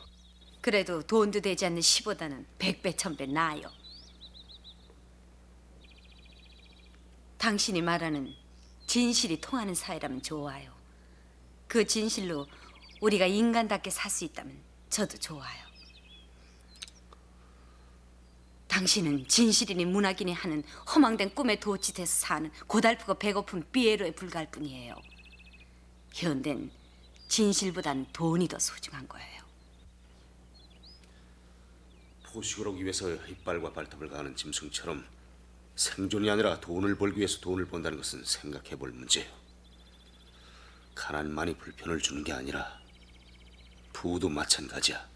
그래도 돈도 되지 않는 시보다는 100배, 1000배 나아요. 당신이 말하는 진실이 통하는 사회라면 좋아요. 그 진실로 우리가 인간답게 살 수 있다면 저도 좋아요. 당신은 진실이니 문학이니 하는 허망된 꿈에 도취돼서 사는 고달프고 배고픈 삐에로에 불과할 뿐이에요. 현대는 진실보단 돈이 더 소중한 거예요. 포식을 하기 위해서 이빨과 발톱을 가하는 짐승처럼 생존이 아니라 돈을 벌기 위해서 돈을 번다는 것은 생각해 볼 문제예요. 가난만이 불편을 주는 게 아니라 부도 마찬가지야.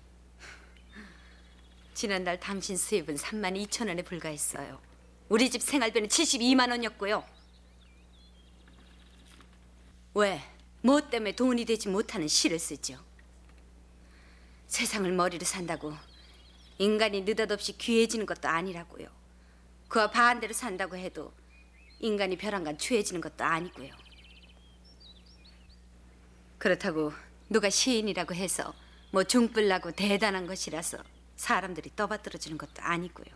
지난달 당신 수입은 32,000원에 불과했어요. 우리 집 생활비는 72만 원이었고요. 왜? 뭐 때문에 돈이 되지 못하는 시를 쓰죠? 세상을 머리로 산다고 인간이 느닷없이 귀해지는 것도 아니라고요. 그와 반대로 산다고 해도 인간이 벼랑간 추해지는 것도 아니고요. 그렇다고 누가 시인이라고 해서 뭐 중뿔나고 대단한 것이라서 사람들이 떠받들어주는 것도 아니고요.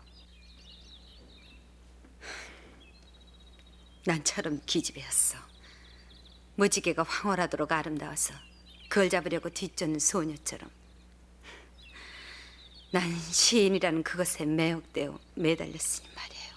난처럼 기집애였어. 무지개가 황홀하도록 아름다워서 그걸 잡으려고 뒤쫓는 소녀처럼. 난 시인이라는 그것에 매혹되어 매달렸으니 말이에요.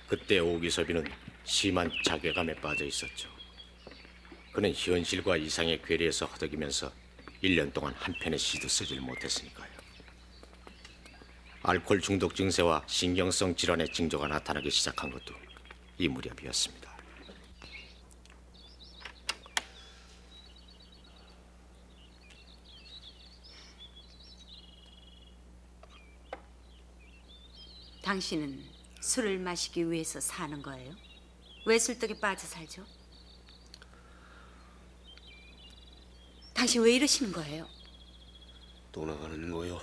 그때 오기섭이는 심한 자괴감에 빠져 있었죠. 그는 현실과 이상의 괴리에서 허덕이면서 1년 동안 한 편의 시도 쓰질 못했으니까요. 알코올 중독 증세와 신경성 질환의 징조가 나타나기 시작한 것도 이 무렵이었습니다. 당신은 술을 마시기 위해서 사는 거예요? 왜 술독에 빠져 살죠? 당신 왜 이러시는 거예요? 떠나가는 거요.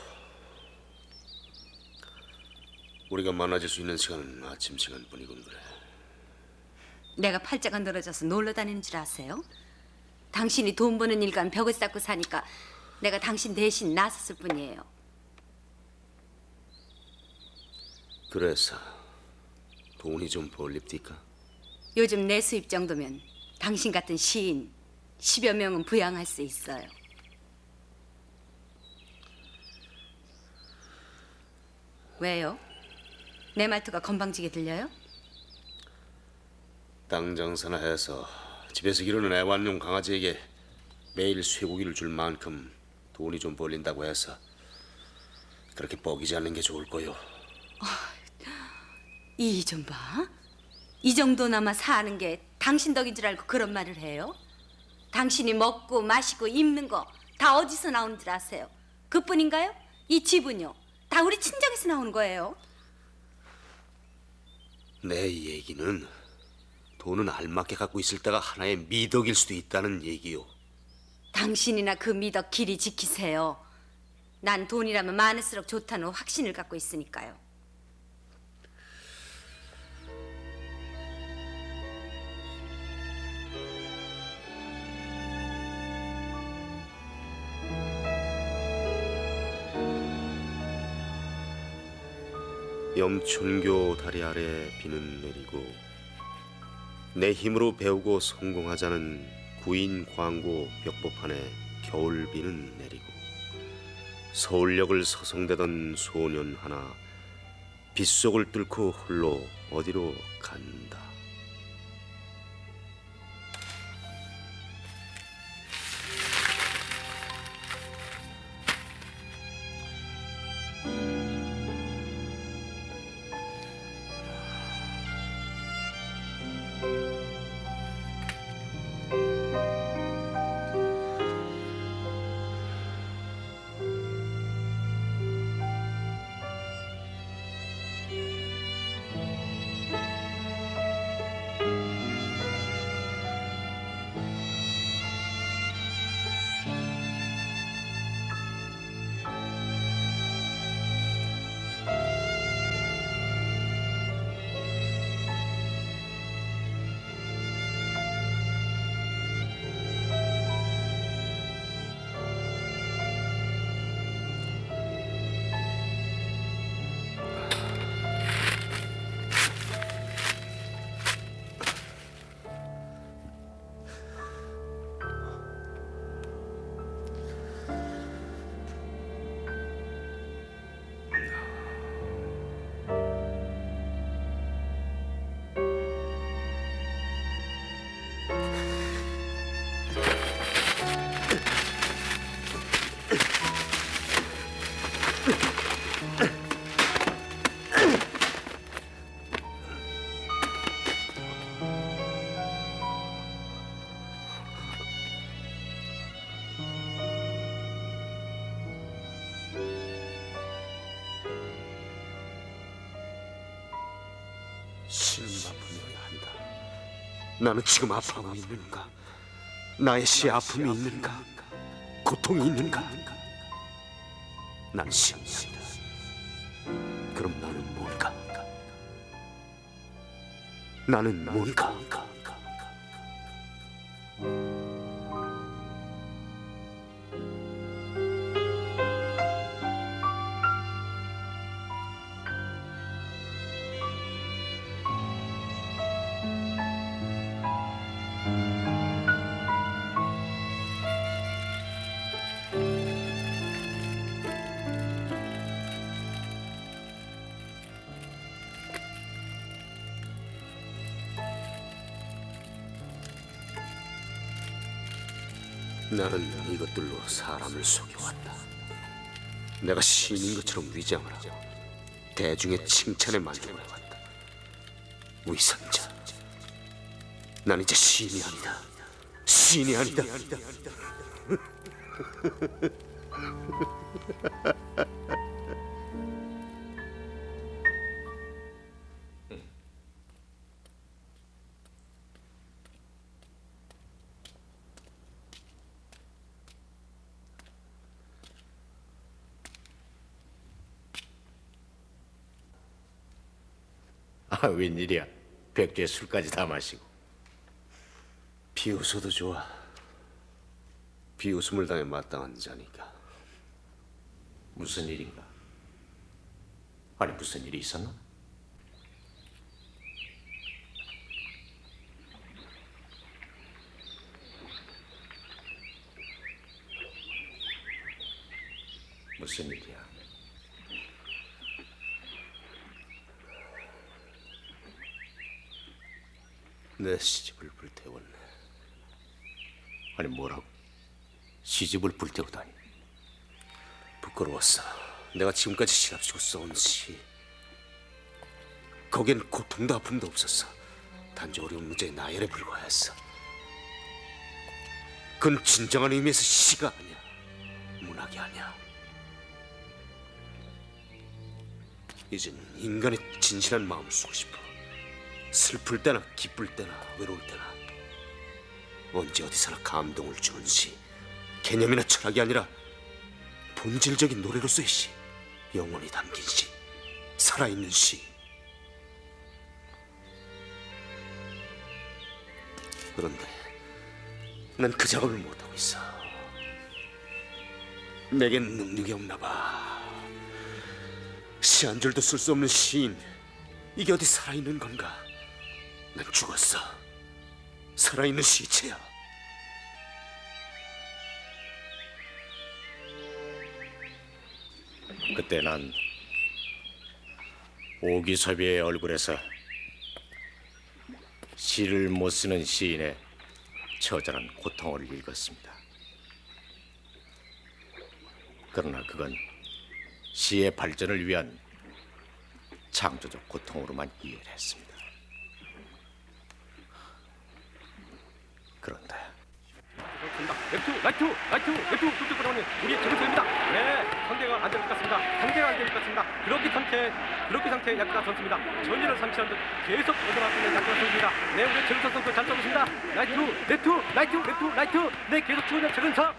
우리가 만나질 수 있는 시간은 아침 시간뿐이군 그래. 내가 팔자가 늘어져서 놀러 다니는 줄 아세요? 당신이 돈 버는 일간 벽을 쌓고 사니까 내가 당신 대신 나섰을 뿐이에요. 그래서 돈이 좀 벌립니까? 요즘 내 수입 정도면 당신 같은 시인 10여 명은 부양할 수 있어요. 왜요? 내 말투가 건방지게 들려요? 땅 장사나 해서 집에서 기르는 애완용 강아지에게 매일 쇠고기를 줄 만큼 돈이 좀 벌린다고 해서 그렇게 뻐기지 않는 게 좋을 거요. 이 좀 봐. 이 정도나마 사는 게 당신 덕인 줄 알고 그런 말을 해요? 당신이 먹고 마시고 입는 거 다 어디서 나오는 줄 아세요? 그뿐인가요? 이 집은요? 다 우리 친정에서 나오는 거예요. 내 얘기는 돈은 알맞게 갖고 있을 때가 하나의 미덕일 수도 있다는 얘기요. 당신이나 그 미덕 길이 지키세요. 난 돈이라면 많을수록 좋다는 확신을 갖고 있으니까요. 염춘교 다리 아래 비는 내리고 내 힘으로 배우고 성공하자는 구인 광고 벽보판에 겨울비는 내리고 서울역을 서성대던 소년 하나 빗속을 뚫고 홀로 어디로 간다. 나는 지금 아파하고 있는가? 나의 시에 아픔이 있는가? 고통이 있는가? 난 시인이 아니다. 그럼 나는 뭔가? 나는 뭔가? 나는 이것들로 사람을 속여왔다. 내가 시인인 것처럼 위장을 하고 대중의 칭찬에 만족을 해왔다. 위선자. 난 이제 시인이 아니다. 시인이 아니다. 아, 웬일이야? 백주에 술까지 다 마시고. 비웃어도 좋아. 비웃음을 당해 마땅한 자니까. 무슨 일인가? 아니, 무슨 일이 있었나? 무슨 일이야? 내 시집을 불태웠네. 아니, 뭐라고? 시집을 불태우다니. 부끄러웠어. 내가 지금까지 시랍시고 써온 시. 거기엔 고통도 아픔도 없었어. 단지 어려운 문제에 나열에 불과했어. 그건 진정한 의미에서 시가 아니야. 문학이 아니야. 이젠 인간의 진실한 마음을 쓰고 싶어. 슬플 때나 기쁠 때나 외로울 때나 언제 어디서나 감동을 주는 시. 개념이나 철학이 아니라 본질적인 노래로서의 시. 영혼이 담긴 시. 살아있는 시. 그런데 난 그 작업을 못하고 있어. 내겐 능력이 없나 봐. 시 한 줄도 쓸 수 없는 시인. 이게 어디 살아있는 건가? 난 죽었어. 살아있는 시체야. 그때 난 오기섭이의 얼굴에서 시를 못 쓰는 시인의 처절한 고통을 읽었습니다. 그러나 그건 시의 발전을 위한 창조적 고통으로만 이해를 했습니다. 그런데 라이트 뚝뚝 보다는 우리의 정수입니다. 네, 상대가 안 될 것 같습니다. 상대가 안 될 것 같습니다. 그렇게 상태 약간 선수입니다. 전진을 상치한 듯 계속 얻어맞는 약간 선수입니다. 네, 우리 정선 선수 잘 쏘고 있습니다. 라이트. 네, 계속 추는 정선.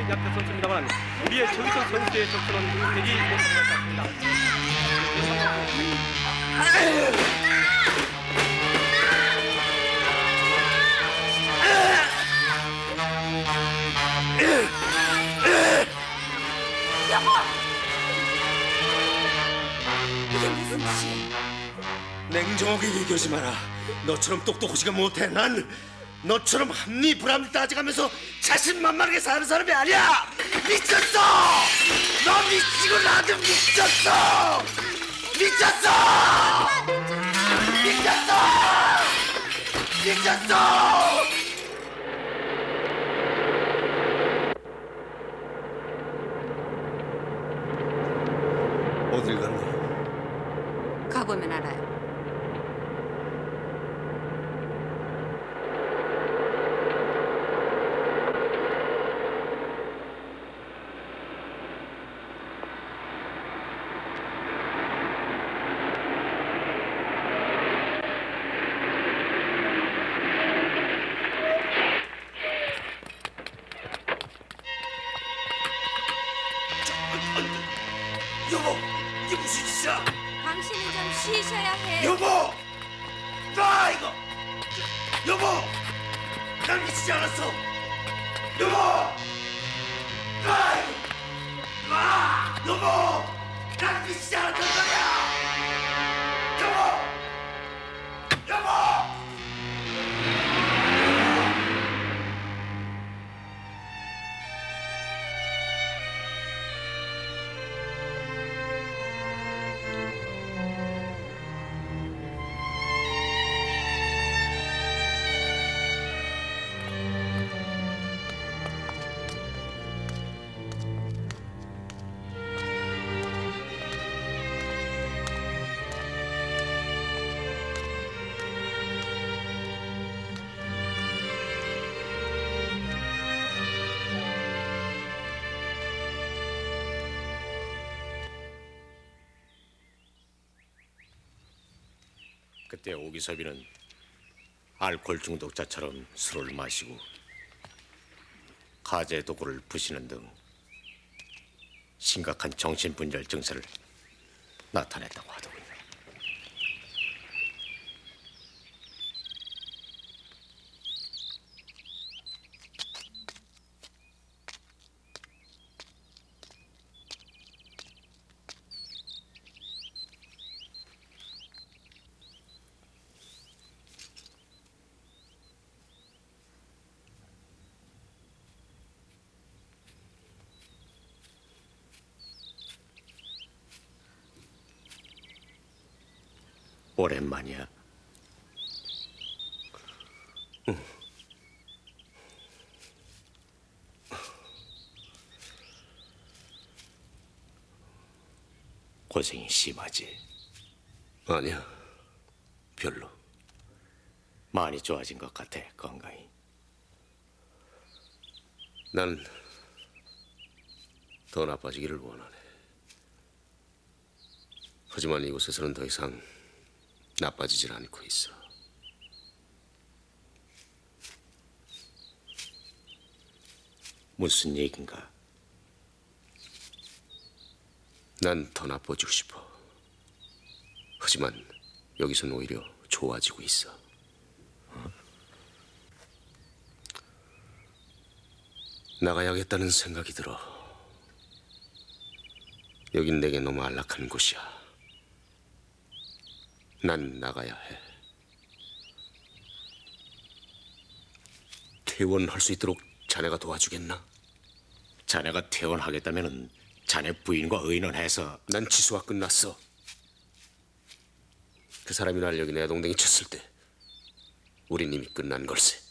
약간 선수입니다만 우리의 정선 선수의 점수는 되지 못한 것 같습니다. 이게 무슨 짓이야? 냉정하게 얘기하지 마라. 너처럼 똑똑하지가 못해. 난 너처럼 합리 불합리 따져가면서 자신만만하게 사는 사람이 아니야. 미쳤어. 너 미치고 나도 미쳤어. 미쳤어. 어딜 갔나? 가보면 알아요. 여보, 이게 무슨 짓이야? 당신은 좀 쉬셔야 해. 여보! 나 이거! 여보! 날 미치지 않았어! 여보! 나 이거! 나! 여보! 날 미치지 않았단 말이야! 여보! 여보! 그때 오기섭이는 알코올 중독자처럼 술을 마시고 가재 도구를 부시는 등 심각한 정신분열 증세를 나타냈다고 하더군요. 오랜만이야. 고생이 심하지? 아니야, 별로. 많이 좋아진 것 같아, 건강이. 난 더 나빠지기를 원하네. 하지만 이곳에서는 더 이상 나빠지질 않고 있어. 무슨 얘긴가? 난 더 나빠지고 싶어. 하지만 여기선 오히려 좋아지고 있어. 나가야겠다는 생각이 들어. 여긴 내게 너무 안락한 곳이야. 난 나가야 해. 퇴원할 수 있도록 자네가 도와주겠나? 자네가 퇴원하겠다면은 자네 부인과 의논해서. 난 치수가 끝났어. 그 사람이 날 여기 내동댕이 쳤을 때 우린 이미 끝난 걸세.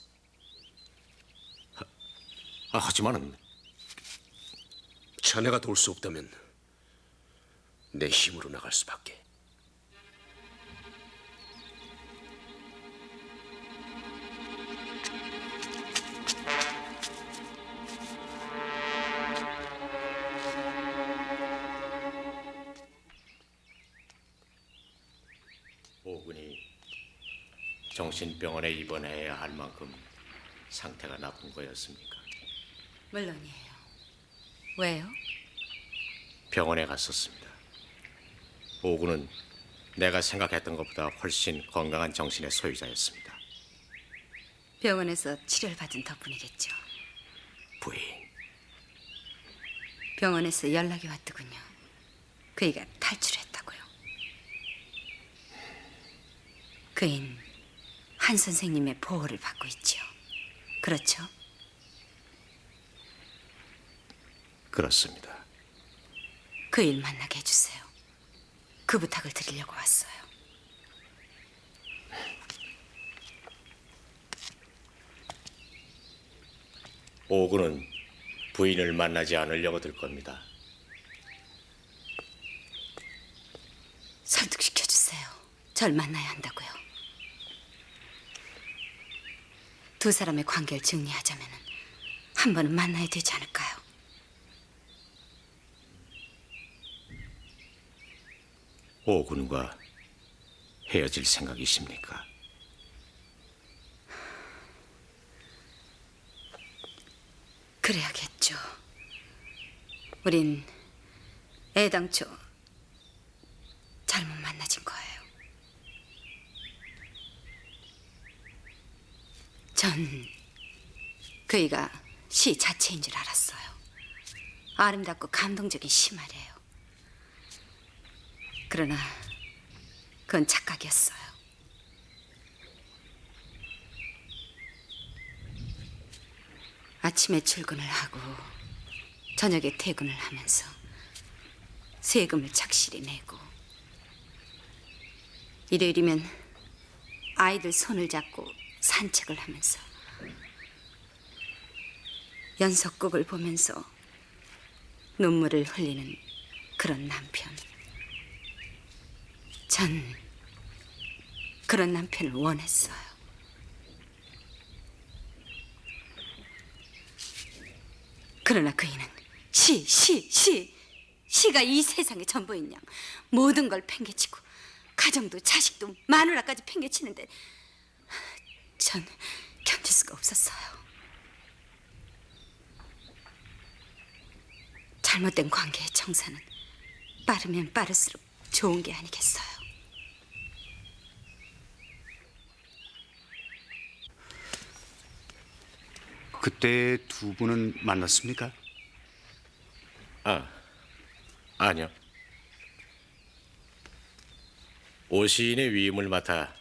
하지만은 자네가 도울 수 없다면 내 힘으로 나갈 수밖에. 오군이 정신병원에 입원해야 할 만큼 상태가 나쁜 거였습니까? 물론이에요. 왜요? 병원에 갔었습니다. 오군은 내가 생각했던 것보다 훨씬 건강한 정신의 소유자였습니다. 병원에서 치료를 받은 덕분이겠죠. 부인, 병원에서 연락이 왔더군요. 그이가 탈출했다고요. 그인 한 선생님의 보호를 받고 있지요. 그렇죠? 그렇습니다. 그 일 만나게 해주세요. 그 부탁을 드리려고 왔어요. 오군은 부인을 만나지 않으려고 들 겁니다. 절 만나야 한다고요. 두 사람의 관계를 정리하자면 한 번은 만나야 되지 않을까요? 오군과 헤어질 생각이십니까? 그래야겠죠. 우린 애당초 잘못 만나진 거예요. 전 그이가 시 자체인 줄 알았어요. 아름답고 감동적인 시 말이에요. 그러나 그건 착각이었어요. 아침에 출근을 하고 저녁에 퇴근을 하면서 세금을 착실히 내고 일요일이면 아이들 손을 잡고 산책을 하면서 연속극을 보면서 눈물을 흘리는 그런 남편. 전 그런 남편을 원했어요. 그러나 그이는 시가 이 세상의 전부인 양 모든 걸 팽개치고 가정도 자식도 마누라까지 팽개치는데 전 견딜 수가 없었어요. 잘못된 관계의 청산은 빠르면 빠를수록 좋은 게 아니겠어요. 그때 두 분은 만났습니까? 아니요. 오 시인의 위임을 맡아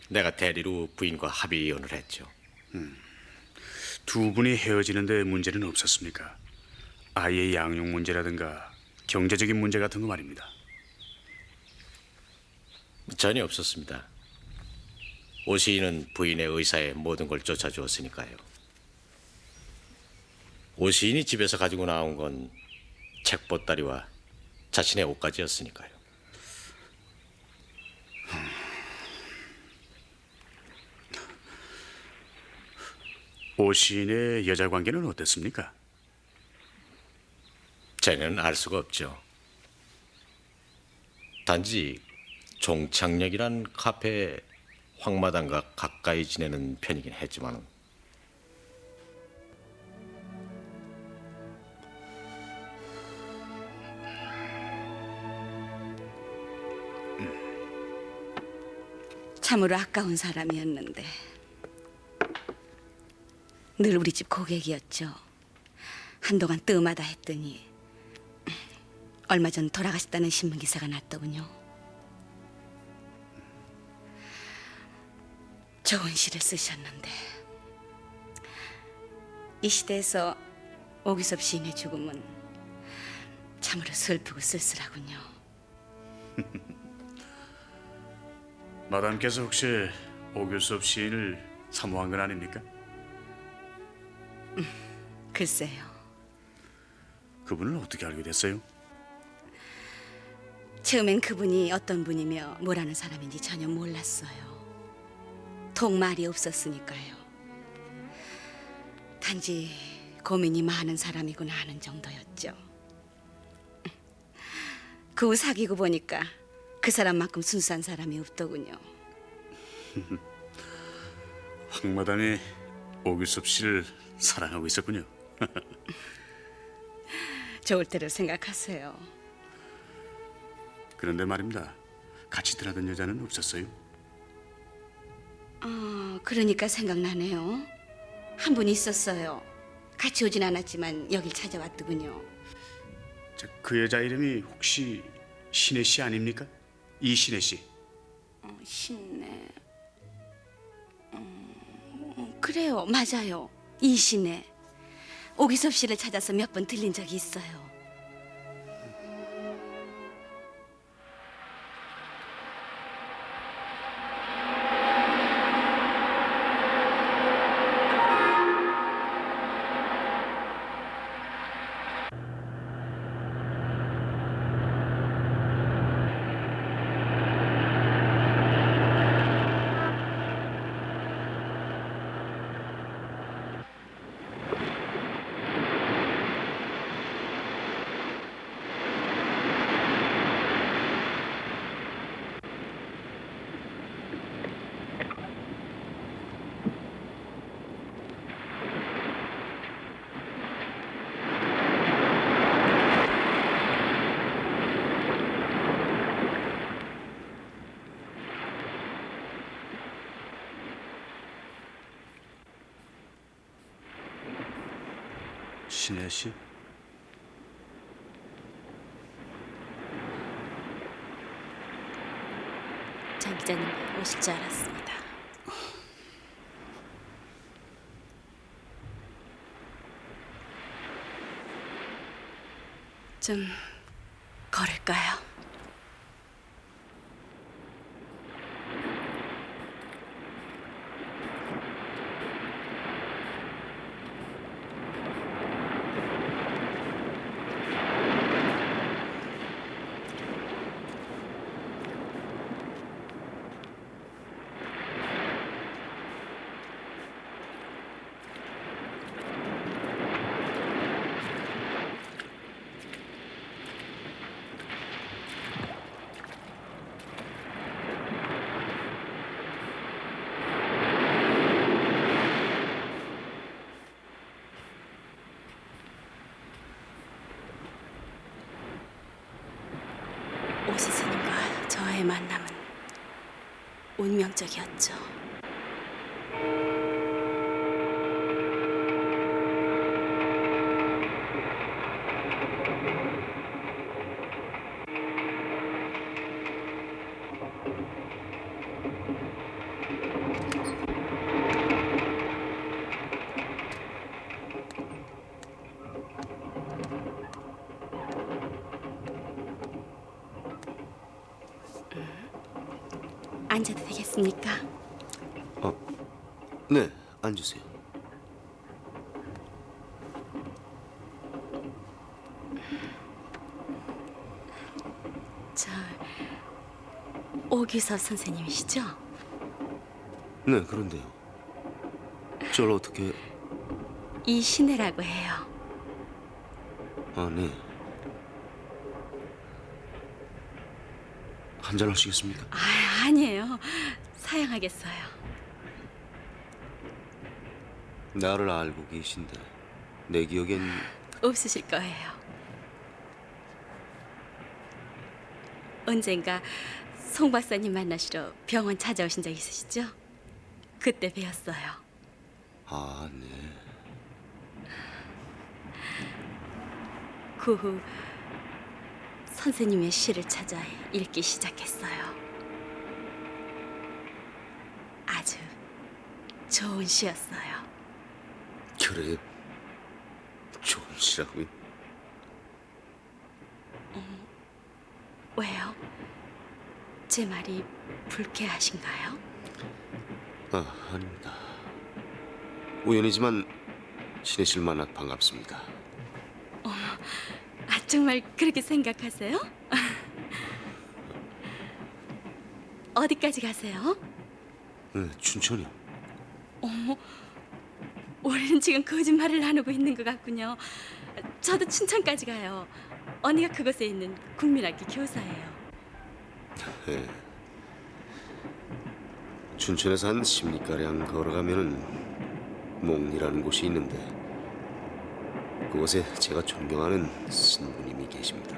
내가 대리로 부인과 합의 이혼을 했죠. 두 분이 헤어지는데 문제는 없었습니까? 아이의 양육 문제라든가 경제적인 문제 같은 거 말입니다. 전혀 없었습니다. 오 시인은 부인의 의사에 모든 걸 쫓아주었으니까요. 오 시인이 집에서 가지고 나온 건 책보따리와 자신의 옷까지였으니까요. 오 시인의 여자 관계는 어땠습니까? 저는 알 수가 없죠. 단지 종착역이란 카페에 황마당과 가까이 지내는 편이긴 했지만 참으로 아까운 사람이었는데 늘 우리 집 고객이었죠. 한동안 뜸하다 했더니 얼마 전 돌아가셨다는 신문기사가 났더군요. 좋은 시를 쓰셨는데 이 시대에서 오기섭 시인의 죽음은 참으로 슬프고 쓸쓸하군요. 마담께서 혹시 오규섭 시인을 사모한 건 아닙니까? 글쎄요. 그분을 어떻게 알게 됐어요? 처음엔 그분이 어떤 분이며 뭐라는 사람인지 전혀 몰랐어요. 통 말이 없었으니까요. 단지 고민이 많은 사람이구나 하는 정도였죠. 그 후 사귀고 보니까 그 사람만큼 순수한 사람이 없더군요. 황마담이 오규섭 씨를 사랑하고 있었군요. 좋을 대로 생각하세요. 그런데 말입니다. 같이 드나든 여자는 없었어요? 그러니까 생각나네요. 한 분 있었어요. 같이 오진 않았지만 여길 찾아왔더군요. 그 여자 이름이 혹시 신혜 씨 아닙니까? 이신혜 씨. 신혜. 그래요, 맞아요. 이신혜. 오기섭 씨를 찾아서 몇 번 들린 적이 있어요. 신혜 씨? 장 기자님 오실 줄 알았습니다. 좀 걸을까요? 오 스승님과 저의 만남은 운명적이었죠. 앉아도 되겠습니까? 네, 앉으세요. 저 오규섭 선생님이시죠? 네, 그런데요. 절 어떻게... 이신혜라고 해요. 아, 네. 한잔 하시겠습니까? 아니에요. 사양하겠어요. 나를 알고 계신데 내 기억엔... 없으실 거예요. 언젠가 송 박사님 만나시러 병원 찾아오신 적 있으시죠? 그때 뵈었어요. 아, 네. 그 후 선생님의 시를 찾아 읽기 시작했어요. 아주 좋은 시였어요. 그래요? 좋은 시라고요? 왜요? 제 말이 불쾌하신가요? 아, 아닙니다. 우연이지만 신혜 씨를 만나 반갑습니다. 정말 그렇게 생각하세요? 어디까지 가세요? 네, 춘천이요. 어머, 우리는 지금 거짓말을 나누고 있는 것 같군요. 저도 춘천까지 가요. 언니가 그곳에 있는 국민학교 교사예요. 네. 춘천에서 한 10리가량 걸어가면은 몽리라는 곳이 있는데 그곳에 제가 존경하는 신부님이 계십니다.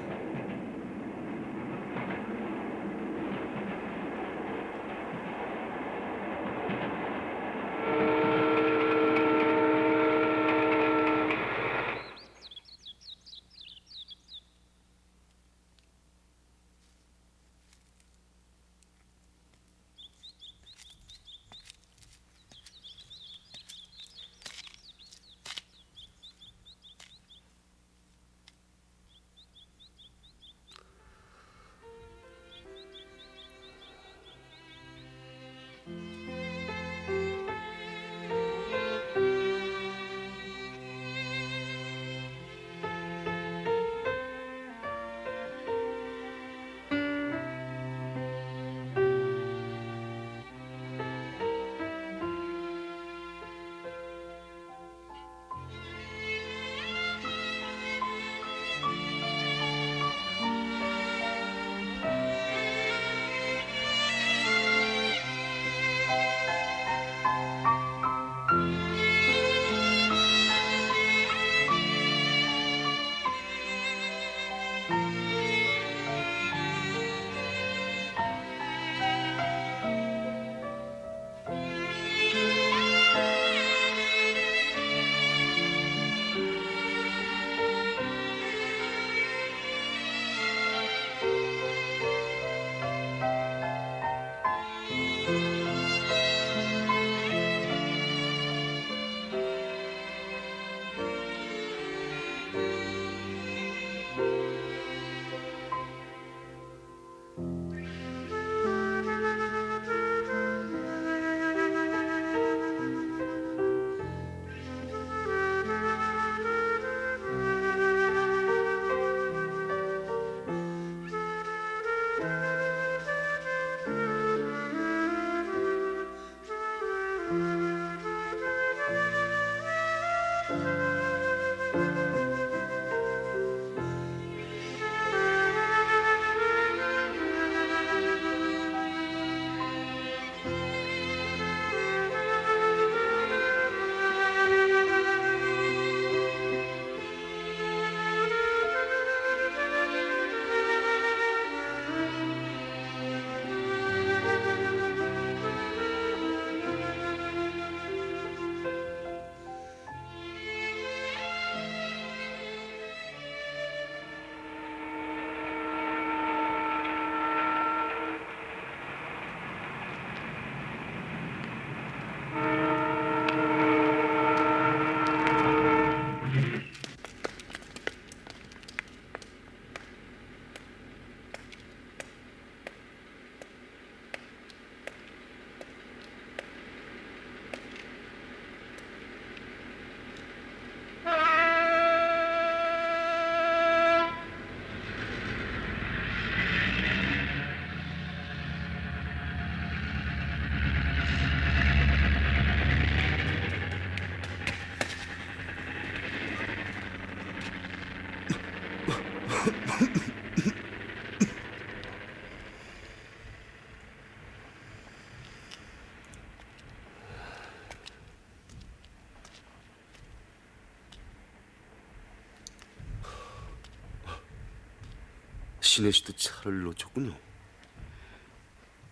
신혜 씨도 차를 놓쳤군요.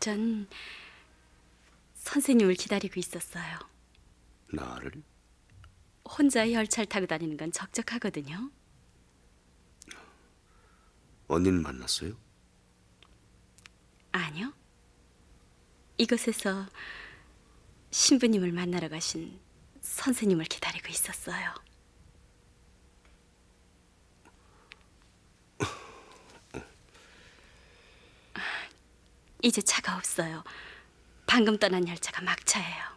전 선생님을 기다리고 있었어요. 나를? 혼자 열차를 타고 다니는 건 적적하거든요. 언니는 만났어요? 아니요. 이곳에서 신부님을 만나러 가신 선생님을 기다리고 있었어요. 이제 차가 없어요. 방금 떠난 열차가 막차예요.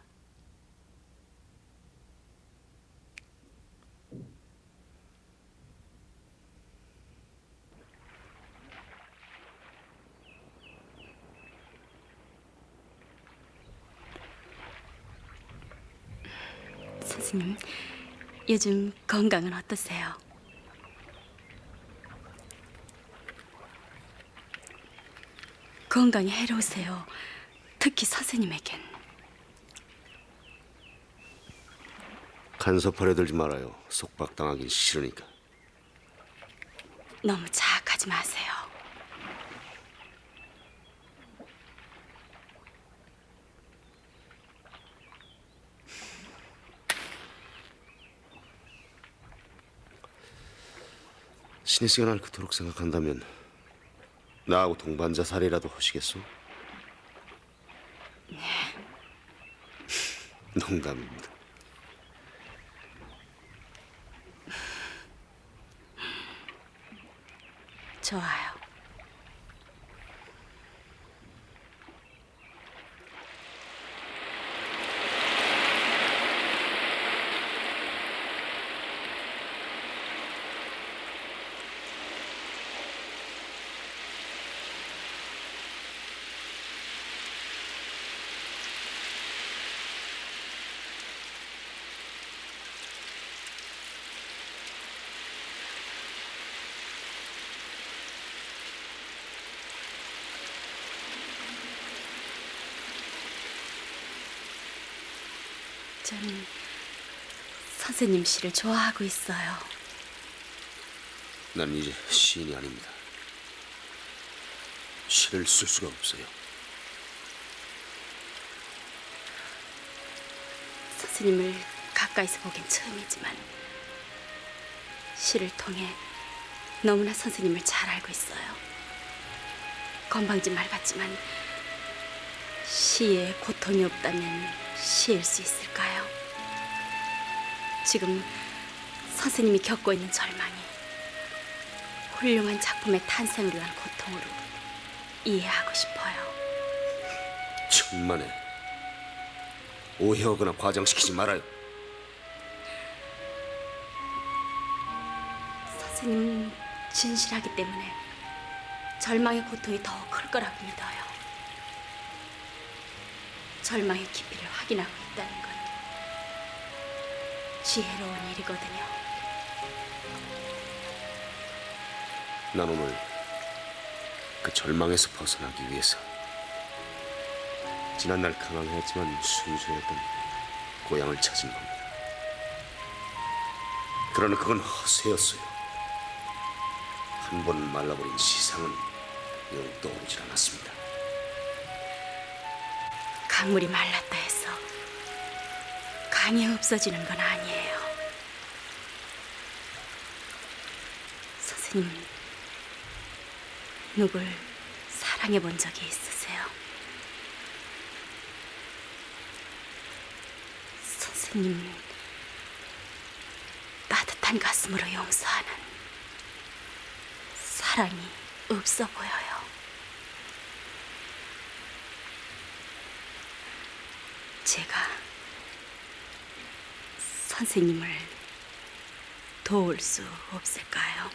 선생님, 요즘 건강은 어떠세요? 건강이 해로우세요. 특히 선생님에겐. 간섭하려 들지 말아요. 속박당하긴 싫으니까. 너무 자학하지 마세요. 신혜 씨가 날 그토록 생각한다면 나하고 동반자 살이라도 하시겠소? 네. 농담입니다. 좋아요. 전 선생님 시를 좋아하고 있어요. 난 이제 시인이 아닙니다. 시를 쓸 수가 없어요. 선생님을 가까이서 보긴 처음이지만 시를 통해 너무나 선생님을 잘 알고 있어요. 건방진 말 같지만 시에 고통이 없다면 시일 수 있을까요? 지금 선생님이 겪고 있는 절망이 훌륭한 작품의 탄생을 위한 고통으로 이해하고 싶어요. 천만에 오해하거나 과장시키지 말아요. 선생님 진실하기 때문에 절망의 고통이 더 클 거라고 믿어요. 절망의 깊이를 확인하고 있다는 건 지혜로운 일이거든요. 난 오늘 그 절망에서 벗어나기 위해서 지난날 강황했지만 순수했던 고향을 찾은 겁니다. 그러나 그건 허세였어요. 한 번 말라버린 시상은 영 떠오르질 않았습니다. 강물이 말랐다 해서 강이 없어지는 건 아니에요. 선생님, 누굴 사랑해 본 적이 있으세요? 선생님, 따뜻한 가슴으로 용서하는 사랑이 없어 보여요. 제가 선생님을 도울 수 없을까요?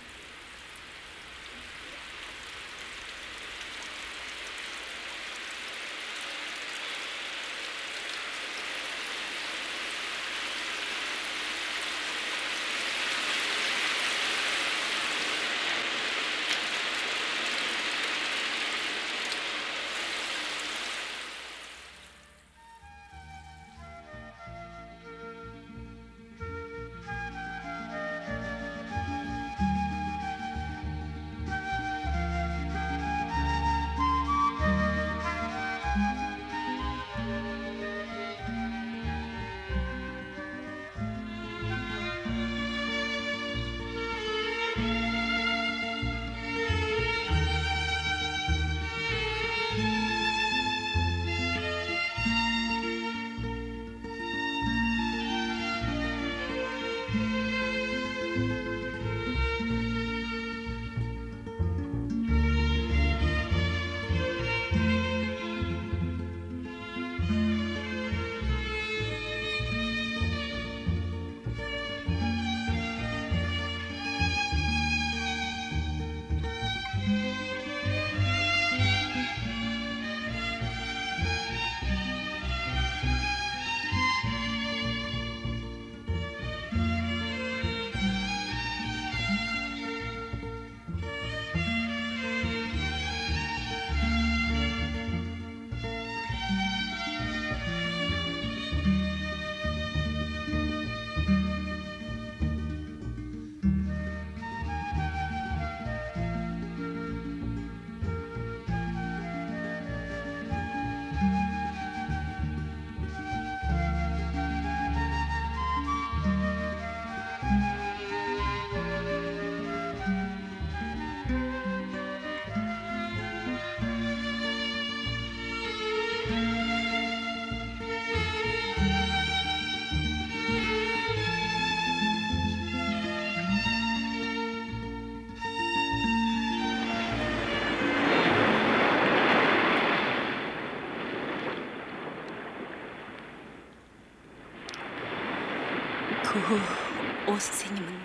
오 선생님은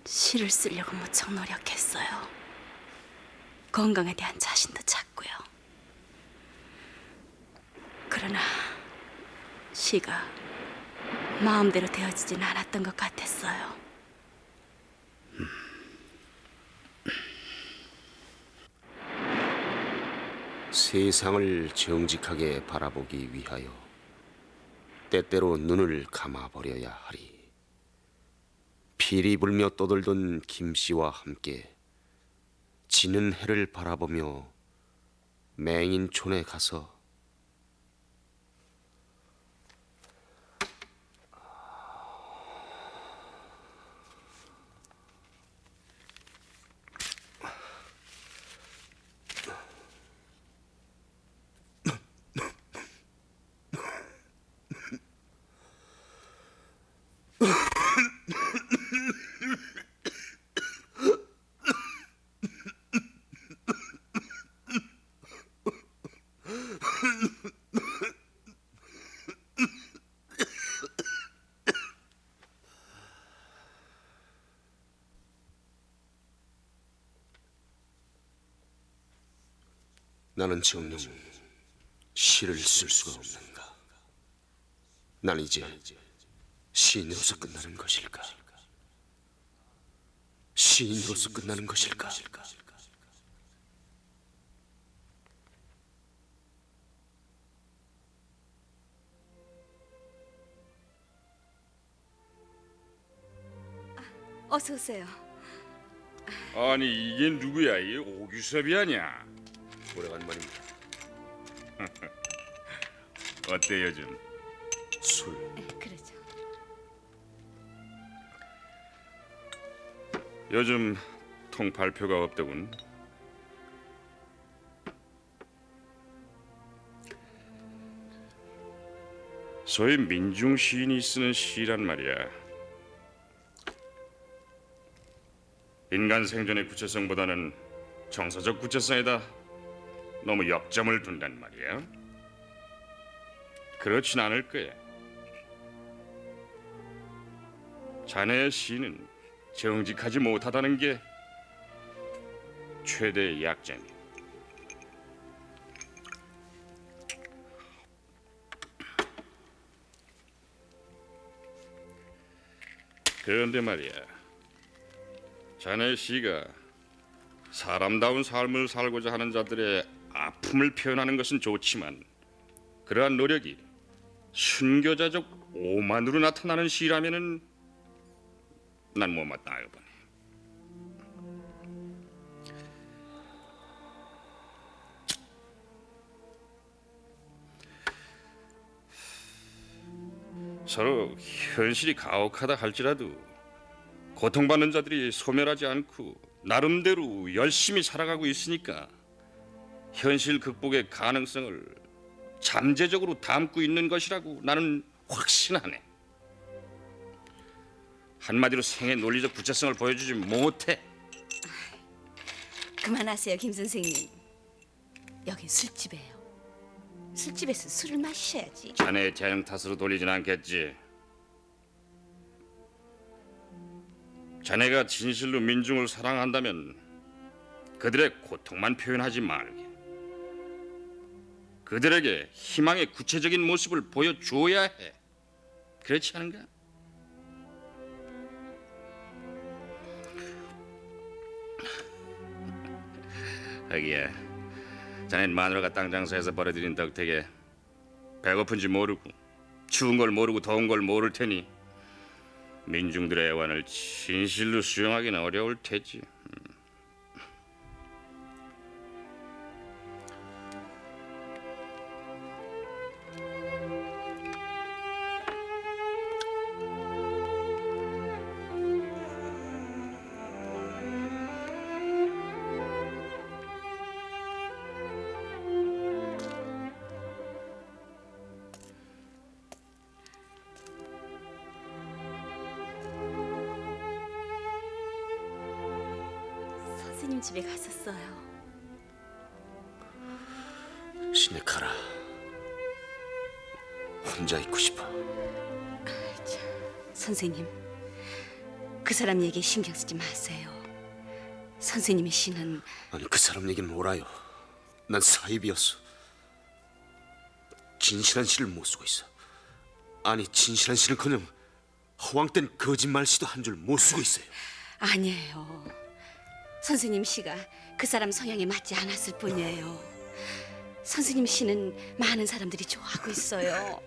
시를 쓰려고 무척 노력했어요. 건강에 대한 자신도 찾고요. 그러나 시가 마음대로 되어지진 않았던 것 같았어요. 세상을 정직하게 바라보기 위하여 때때로 눈을 감아버려야 하리. 피리 불며 떠돌던 김씨와 함께 지는 해를 바라보며 맹인촌에 가서 나는 정녕 시를 쓸 수가 없는가? 난 이제 시인으로서 끝나는 것일까? 시인으로서 끝나는 것일까? 어서 오세요. 아니 이게 누구야? 이 오규섭이 아니야? 오래간만입니다. 어때 요즘? 술. 그러죠. 요즘 통 발표가 없더군. 소위 민중 시인이 쓰는 시란 말이야. 인간 생존의 구체성보다는 정서적 구체성에다 너무 역점을 둔단 말이야. 그렇진 않을 거야. 자네의 시는 정직하지 못하다는 게 최대의 약점이야. 그런데 말이야, 자네의 시가 사람다운 삶을 살고자 하는 자들의 아픔을 표현하는 것은 좋지만 그러한 노력이 순교자적 오만으로 나타나는 시라면은 난 못마땅하게 보네. 서로 현실이 가혹하다 할지라도 고통받는 자들이 소멸하지 않고 나름대로 열심히 살아가고 있으니까 현실 극복의 가능성을 잠재적으로 담고 있는 것이라고 나는 확신하네. 한마디로 생의 논리적 구체성을 보여주지 못해. 그만하세요, 김 선생님. 여기 술집이에요. 술집에서 술을 마셔야지. 자네의 재능 탓으로 돌리진 않겠지. 자네가 진실로 민중을 사랑한다면 그들의 고통만 표현하지 말게. 그들에게 희망의 구체적인 모습을 보여줘야 해. 그렇지 않은가? 하기야, 자넨 마누라가 땅 장사해서 벌어들인 덕택에 배고픈지 모르고 추운 걸 모르고 더운 걸 모를 테니 민중들의 애환을 진실로 수용하기는 어려울 테지. 선생님 집에 갔었어요. 시네카라, 혼자 있고 싶어. 선생님, 그 사람 얘기 신경 쓰지 마세요. 선생님의 시는 아니 그 사람 얘기는 옳아요. 난 사입이었어. 진실한 시를 못 쓰고 있어. 아니 진실한 시는커녕 허황된 거짓말 시도 한 줄 못 쓰고 있어요. 아니에요. 선생님 시가 그 사람 성향에 맞지 않았을 뿐이에요. 선생님 시는 많은 사람들이 좋아하고 있어요.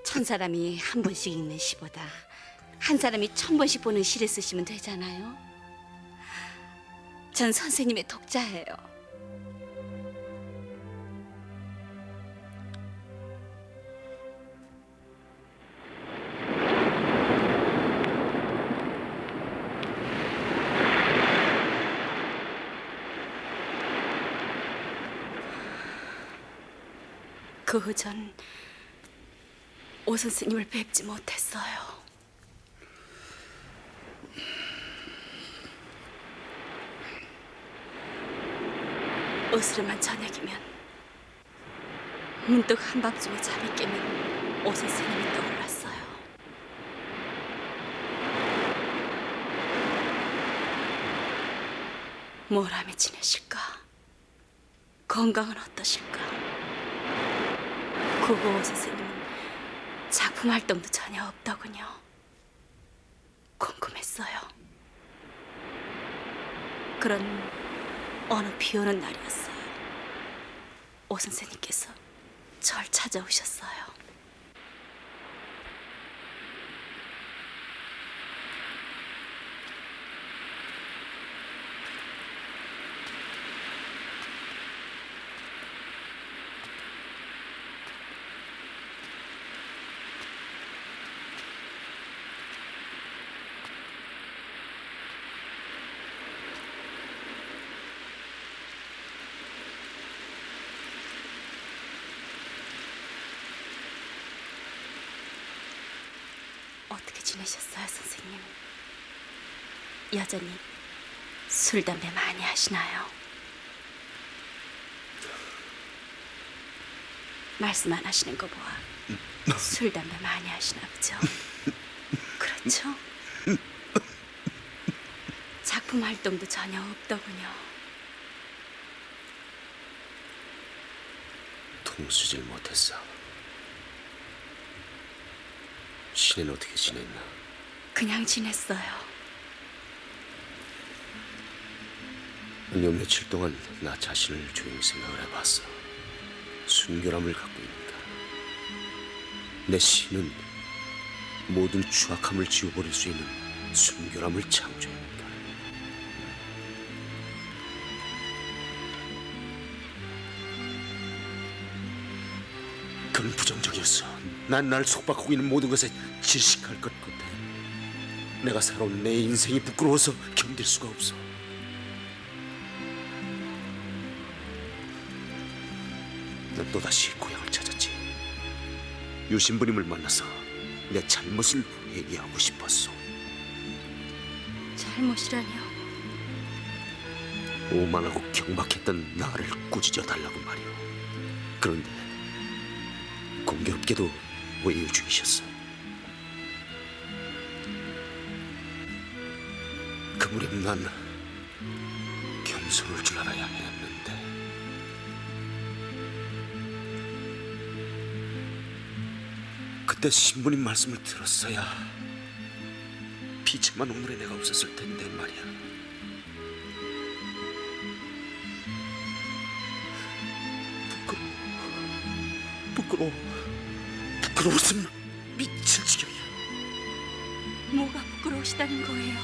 천 사람이 한 번씩 읽는 시보다 한 사람이 1000번씩 보는 시를 쓰시면 되잖아요. 전 선생님의 독자예요. 그 후 전 오 선생님을 뵙지 못했어요. 어스름한 저녁이면 문득 한밤중에 잠이 깨면 오 선생님이 떠올랐어요. 뭘 하며 지내실까? 건강은 어떠실까? 그 후 오 선생님은 작품 활동도 전혀 없더군요. 궁금했어요. 그런 어느 비 오는 날이었어요. 오 선생님께서 절 찾아오셨어요. 어떻게 지내셨어요, 선생님? 여전히 술, 담배 많이 하시나요? 말씀 안 하시는 거 보아 술, 담배 많이 하시나 보죠? 그렇죠? 작품 활동도 전혀 없더군요. 통수질 못했어. 신은 어떻게 지냈나? 그냥 지냈어요. 요 며칠 동안 나 자신을 조용히 생각을 해봤어. 순결함을 갖고 있는가? 내 신은 모든 추악함을 지워버릴 수 있는 순결함을 창조했는가? 그건 부정적이었어. 난 날 속박하고 있는 모든 것에 질식할 것 같아. 내가 살아온 내 인생이 부끄러워서 견딜 수가 없어. 난 또다시 고향을 찾았지. 유신부님을 만나서 내 잘못을 회개하고 싶었어. 잘못이라뇨? 오만하고 경박했던 나를 꾸짖어 달라고 말이오. 그런데 공교롭게도 외유 중이셨어. 그 무렵 난 겸손할 줄 알아야 했는데. 그때 신부님 말씀을 들었어야 비참한 오늘의 내가 없었을 텐데 말이야. 부끄러워서 미칠 지경이야. 뭐가 부끄러우시다는 거예요?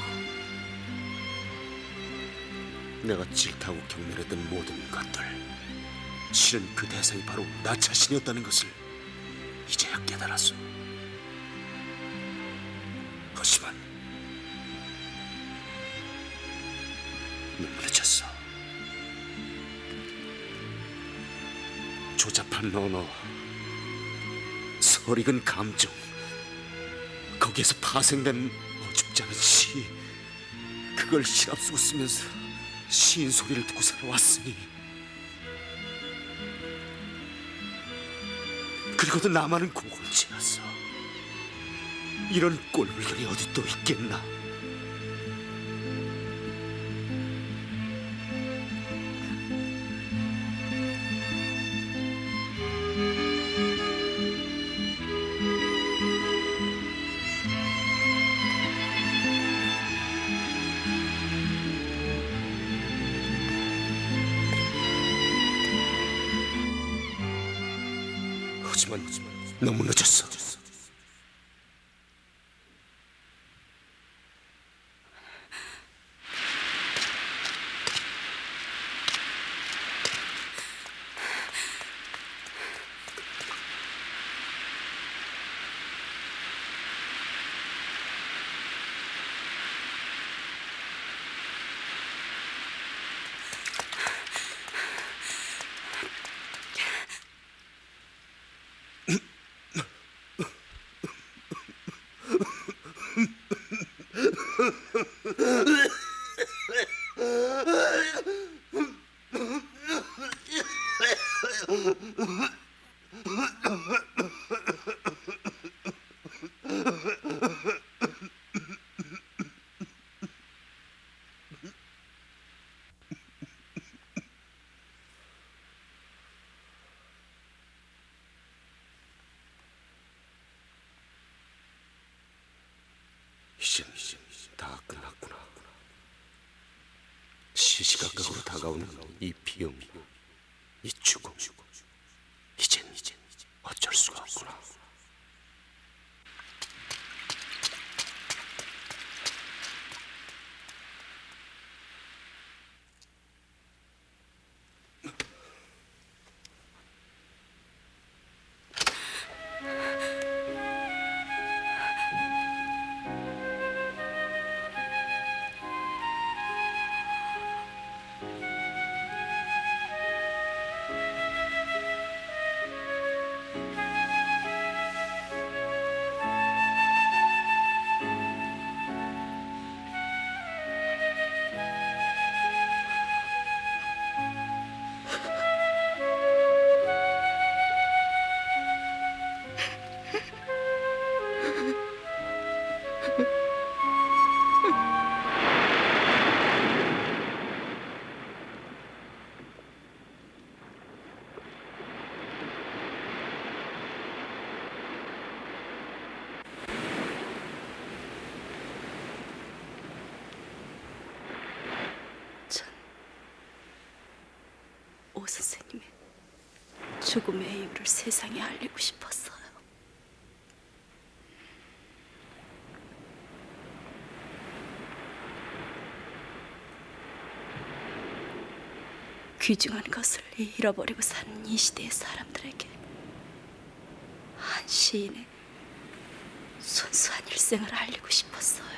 내가 질타하고 경멸했던 모든 것들, 실은 그 대상이 바로 나 자신이었다는 것을 이제야 깨달았어. 하지만 너무 늦었어. 조잡한 언어, 설익은 감정, 거기에서 파생된 어줍지 않은 시, 그걸 실합수고 쓰면서 시인 소리를 듣고 살아왔으니 늙어도 나만은 공공치 않았어. 이런 꼴물건이 어디 또 있겠나? 하지만 너무 늦었어. 이젠 다 끝났구나. 시시각각으로 다가오는 이 비용, 이 죽음. 이젠 어쩔 수가 없구나. 오 선생님의 죽음의 이유를 세상에 알리고 싶었어요. 귀중한 것을 잃어버리고 사는 이 시대의 사람들에게 한 시인의 순수한 일생을 알리고 싶었어요.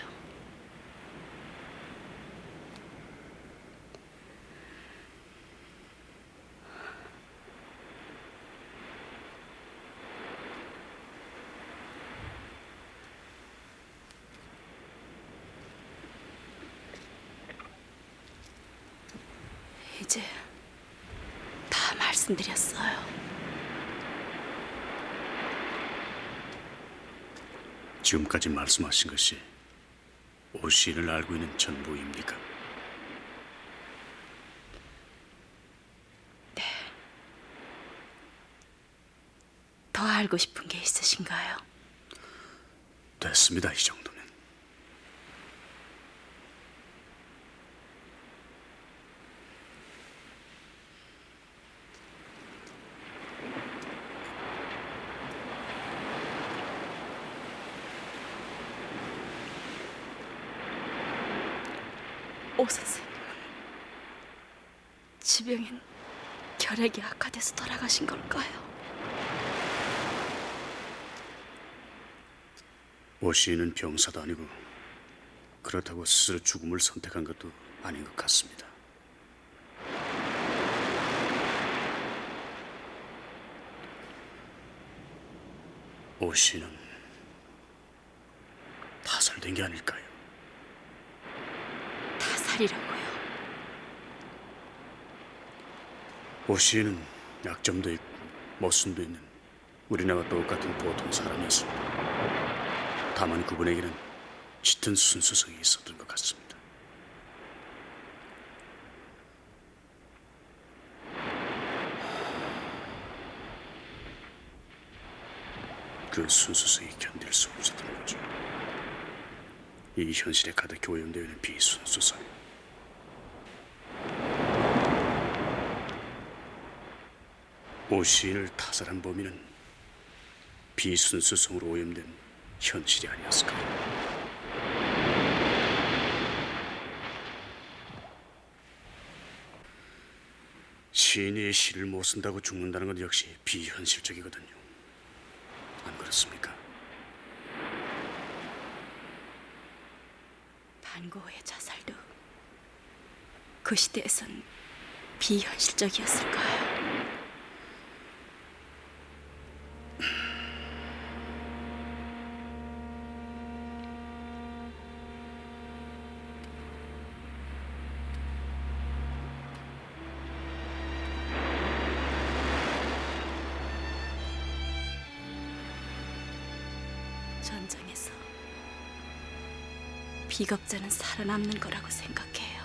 이제 다 말씀드렸어요. 지금까지 말씀하신 것이 오 시인을 알고 있는 전부입니까? 네. 더 알고 싶은 게 있으신가요? 됐습니다. 이 정도면. 오 선생님은 지병인 결핵이 악화돼서 돌아가신 걸까요? 오 시인은 병사도 아니고 그렇다고 스스로 죽음을 선택한 것도 아닌 것 같습니다. 오 시인은 타살된 게 아닐까요? 타살이라고요? 오 시인은 약점도 있고 모순도 있는 우리나라 똑같은 보통 사람이었습니다. 다만 그분에게는 짙은 순수성이 있었던 것 같습니다. 그 순수성이 견딜 수 없었던 거죠. 이 현실에 가득 오염되어 있는 비순수성. 오 시인을 타살한 범인은 비순수성으로 오염된 현실이 아니었을까요? 시인이 시를 못 쓴다고 죽는다는 것 역시 비현실적이거든요. 안 그렇습니까? 반고의 자살도 그 시대에선 비현실적이었을까요? 전쟁에서 비겁자는 살아남는 거라고 생각해요.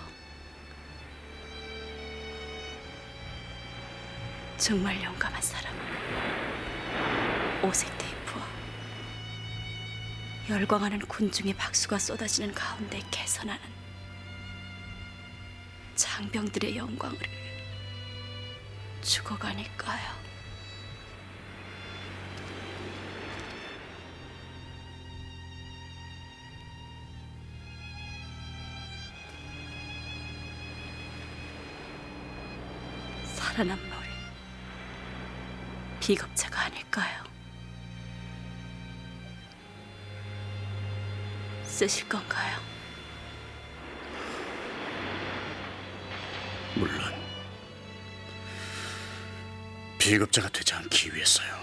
정말 용감한 사람은 오색 테이프와 열광하는 군중의 박수가 쏟아지는 가운데 개선하는 장병들의 영광을 죽어가니까요. 살아남은 우리 비겁자가 아닐까요? 쓰실 건가요? 물론 비겁자가 되지 않기 위해서요.